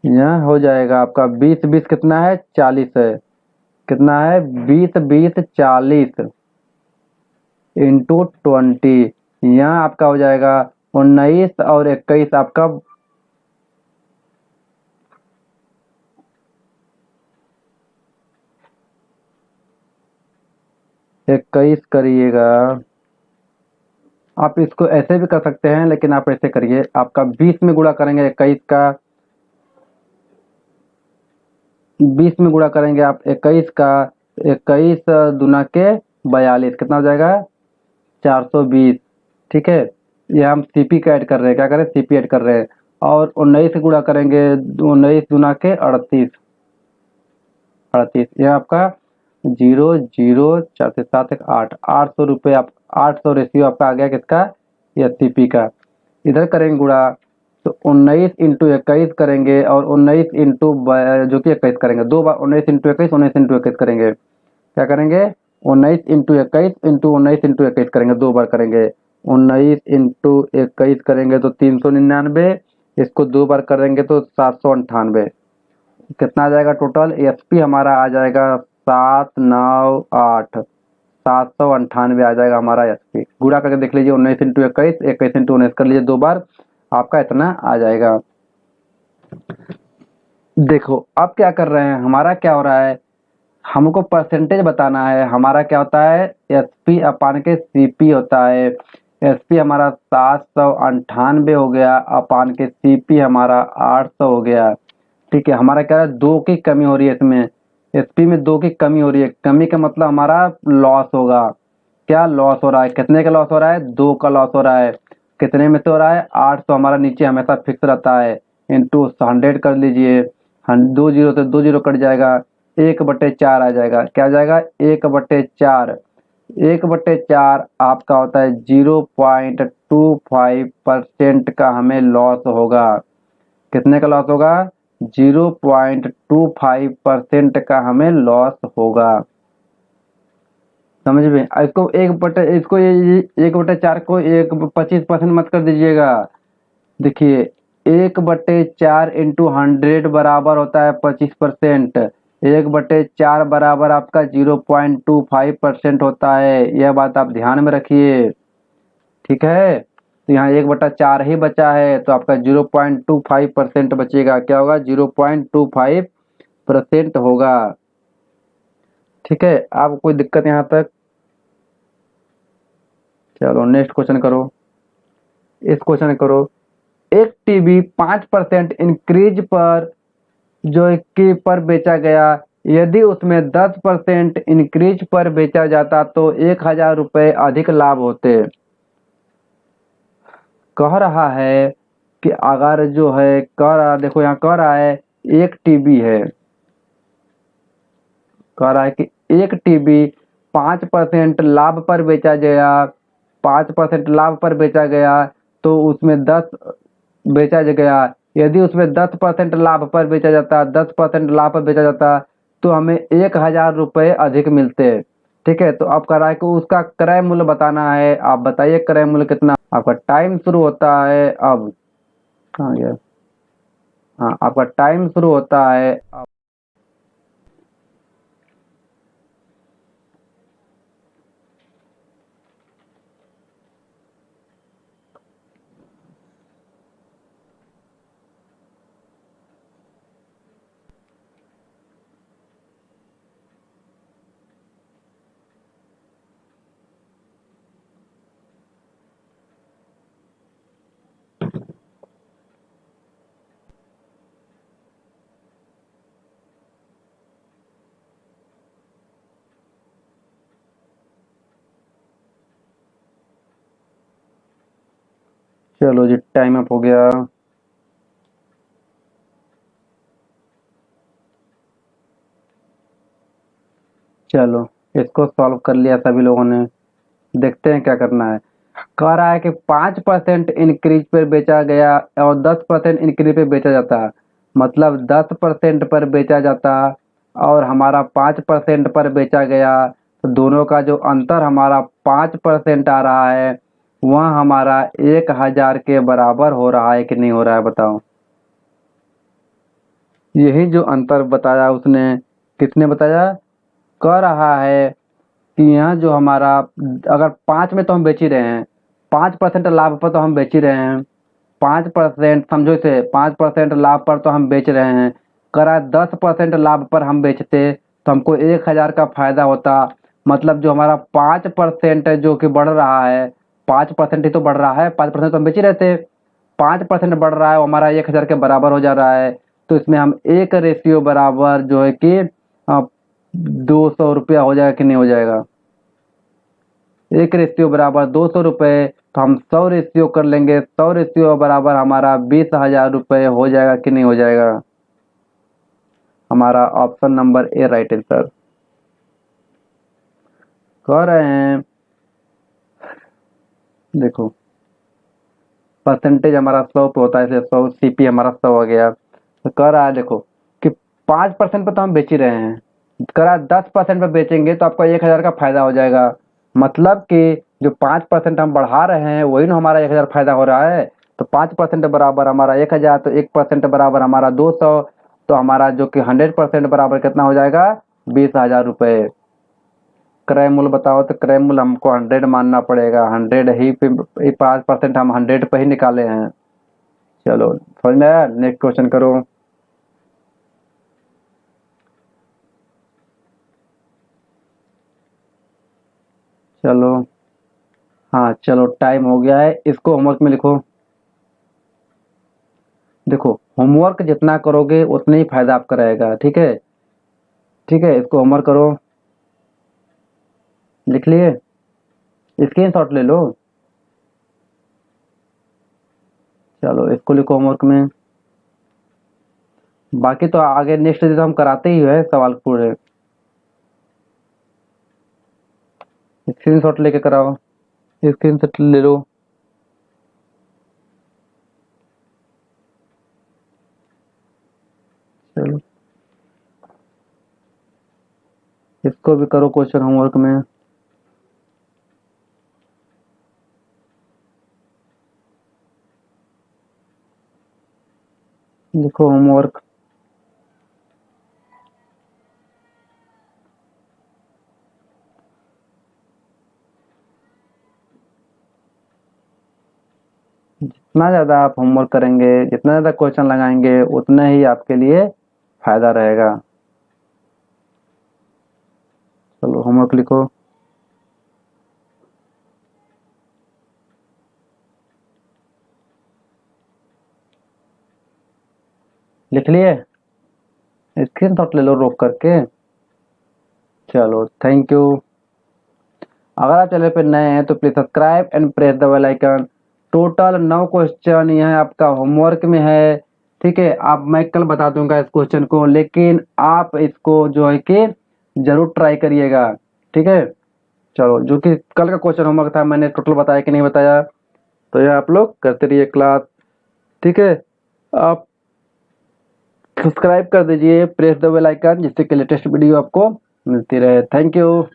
यहाँ हो जाएगा आपका 20 20 कितना है 40 है, कितना है 20 20 40 इंटू 20। यहाँ आपका हो जाएगा 19 और 21 आपका 21 करिएगा। आप इसको ऐसे भी कर सकते हैं, लेकिन आप ऐसे करिए, आपका 20 में गुणा करेंगे 21 का, 20 में गुणा करेंगे आप 21 का, 21 दुना के 42 कितना हो जाएगा 420। ठीक है, ये हम सीपी का ऐड कर रहे हैं, क्या करें सीपी ऐड कर रहे हैं। और 19 से गुणा करेंगे 19 दुना के 38, 38 ये आपका 0 0 4 से 7 एक 8, 800 रुपये आप 800 रेशियो आपका आ गया किसका एस सीपी का। इधर करेंगे गुणा तो 19 इंटू 21 करेंगे, और 19 इंटू जो कि 21 करेंगे, दो बार 19 इंटू 21 19 इंटू 21 करेंगे। क्या करेंगे 19 इंटू 21 इंटू 19 इंटू 21 करेंगे, दो बार करेंगे। 19 इंटू 21 करेंगे तो 399, इसको दो बार करेंगे तो 798। कितना आ जाएगा टोटल एसपी हमारा आ जाएगा 798, 798 आ जाएगा हमारा एसपी। गुणा करके देख लीजिए 19 इंटू 21 21 इंटू 19 कर लीजिए दो बार, आपका इतना आ जाएगा। देखो अब क्या कर रहे हैं, हमारा क्या हो रहा है, हमको परसेंटेज बताना है। हमारा क्या होता है एसपी अपान के सीपी होता है। एसपी हमारा 798 हो गया, अपान के सीपी हमारा 800 हो गया। ठीक है, हमारा क्या है दो की कमी हो रही है इसमें, एसपी में दो की कमी हो रही है। कमी का मतलब हमारा लॉस होगा। क्या लॉस हो रहा है, कितने का लॉस हो रहा है 2 का लॉस हो रहा है। कितने में से हो रहा है 800, हमारा नीचे हमेशा फिक्स रहता है। इंटू 100 कर लीजिए, 2 जीरो से 2 जीरो कट जाएगा, 1/4 आ जाएगा। क्या आ जाएगा 1/4, 1/4 आपका होता है 0.25% का हमें लॉस होगा। कितने का लॉस होगा 0.25% का हमें लॉस होगा। समझ में, इसको इसको ये 1/4 को 25% मत कर दीजिएगा। देखिए 1/4 इंटू 100 बराबर होता है 25%। 1/4 बराबर आपका 0.25% होता है, यह बात आप ध्यान में रखिए। ठीक है, तो यहाँ 1/4 ही बचा है, तो आपका 0.25% बचेगा। क्या होगा 0.25% होगा। ठीक है, आपको कोई दिक्कत यहाँ तक। चलो नेक्स्ट क्वेश्चन करो, इस क्वेश्चन करो। एक टीवी 5% इंक्रीज पर जो कि पर बेचा गया, यदि उसमें 10% इंक्रीज पर बेचा जाता तो 1000 रुपये अधिक लाभ होते। कह रहा है कि अगर जो है कह रहा, देखो यहाँ कह रहा है एक टीवी है, कह रहा है कि एक टीवी 5% लाभ पर बेचा गया, 5% लाभ पर बेचा गया, तो उसमें 10 बेचा गया। यदि उसमें 10% लाभ पर बेचा जाता, 10% लाभ पर बेचा जाता तो हमें 1000 रुपये अधिक मिलते। ठीक है, तो अब कह रहा है कि उसका क्रय मूल्य बताना है। आप बताइए क्रय मूल्य कितना। आपका टाइम शुरू होता है अब, कहाँ गया, हाँ आपका टाइम शुरू होता है अब। चलो जी, टाइम अप हो गया। चलो, इसको सॉल्व कर लिया सभी लोगों ने। देखते हैं क्या करना है। कह रहा है कि 5% इंक्रीज पर बेचा गया और 10% इंक्रीज पे बेचा जाता। मतलब 10% पर बेचा जाता और हमारा 5% पर बेचा गया, तो दोनों का जो अंतर हमारा 5% आ रहा है वह हमारा 1000 के बराबर हो रहा है कि नहीं हो रहा है, बताओ। यही जो अंतर बताया उसने, किसने बताया? कह रहा है कि यहाँ जो हमारा, अगर 5 में तो हम बेच ही रहे हैं, 5% लाभ पर तो हम बेच ही रहे हैं, 5% समझो इसे, 5% लाभ पर तो हम बेच रहे हैं। करा 10% लाभ पर हम बेचते तो हमको 1000 का फायदा होता। मतलब जो हमारा 5% जो कि बढ़ रहा है, 5% ही तो बढ़ रहा है, 5% तो हम बेच ही रहते, 5% बढ़ रहा है वो हमारा 1000 के बराबर हो जा रहा है। तो इसमें हम एक रेशियो बराबर जो है कि 200 रुपया हो जाएगा कि नहीं हो जाएगा? एक रेशियो बराबर 200 रुपये, तो हम 100 रेशियो कर लेंगे, 100 रेशियो बराबर हमारा 20,000 रुपये हो जाएगा कि नहीं हो जाएगा? हमारा option number A right answer. कह रहे हैं, देखो परसेंटेज हमारा 100 पे होता है, इसलिए 100 सीपी हमारा 100 हो गया। तो कह रहा है देखो कि 5% पर तो हम बेच ही रहे हैं, कह रहा है 10% पर बेचेंगे तो आपको 1000 का फायदा हो जाएगा। मतलब कि जो 5% हम बढ़ा रहे हैं वही ना हमारा 1000 फायदा हो रहा है। तो 5% बराबर हमारा 1000, तो 1% बराबर हमारा 200, तो हमारा जो कि 100% बराबर कितना हो जाएगा? 20,000 रुपये। क्रय मूल्य बताओ, तो क्रय मूल्य हमको 100 मानना पड़ेगा, 100 ही पे 5% हम 100 पे ही निकाले हैं। चलो समझ में आया? नेक्स्ट क्वेश्चन करो। चलो, हाँ चलो, टाइम हो गया है, इसको होमवर्क में लिखो। देखो, होमवर्क जितना करोगे उतना ही फायदा आपका रहेगा, ठीक है? ठीक है, इसको होमवर्क करो। लिख लिए? स्क्रीनशॉट ले लो। चलो, इसको लिखो होमवर्क में। बाकी तो आगे नेक्स्ट डे तो हम कराते ही है सवाल पूरे। स्क्रीनशॉट लेके कराओ, स्क्रीनशॉट ले लो। चलो, इसको भी करो क्वेश्चन होमवर्क में। लिखो होमवर्क। जितना ज़्यादा आप होमवर्क करेंगे, जितना ज़्यादा क्वेश्चन लगाएंगे, उतना ही आपके लिए फायदा रहेगा। चलो, होमवर्क लिखो। लिख लिए? स्क्रीनशॉट ले लो रोक करके। चलो, थैंक यू। अगर आप चैनल पर नए हैं तो please subscribe and press the bell icon. Total 9 question यह आपका होमवर्क में है, ठीक है? आप, मैं कल बता दूंगा इस क्वेश्चन को, लेकिन आप इसको जो है कि जरूर ट्राई करिएगा, ठीक है? चलो, जो कि कल का क्वेश्चन होमवर्क था, मैंने टोटल बताया कि नहीं बताया? तो यह आप लोग करते रहिए क्लास, ठीक है? आप सब्सक्राइब कर दीजिए, प्रेस द बेल आइकन, जिससे कि लेटेस्ट वीडियो आपको मिलती रहे। Thank you.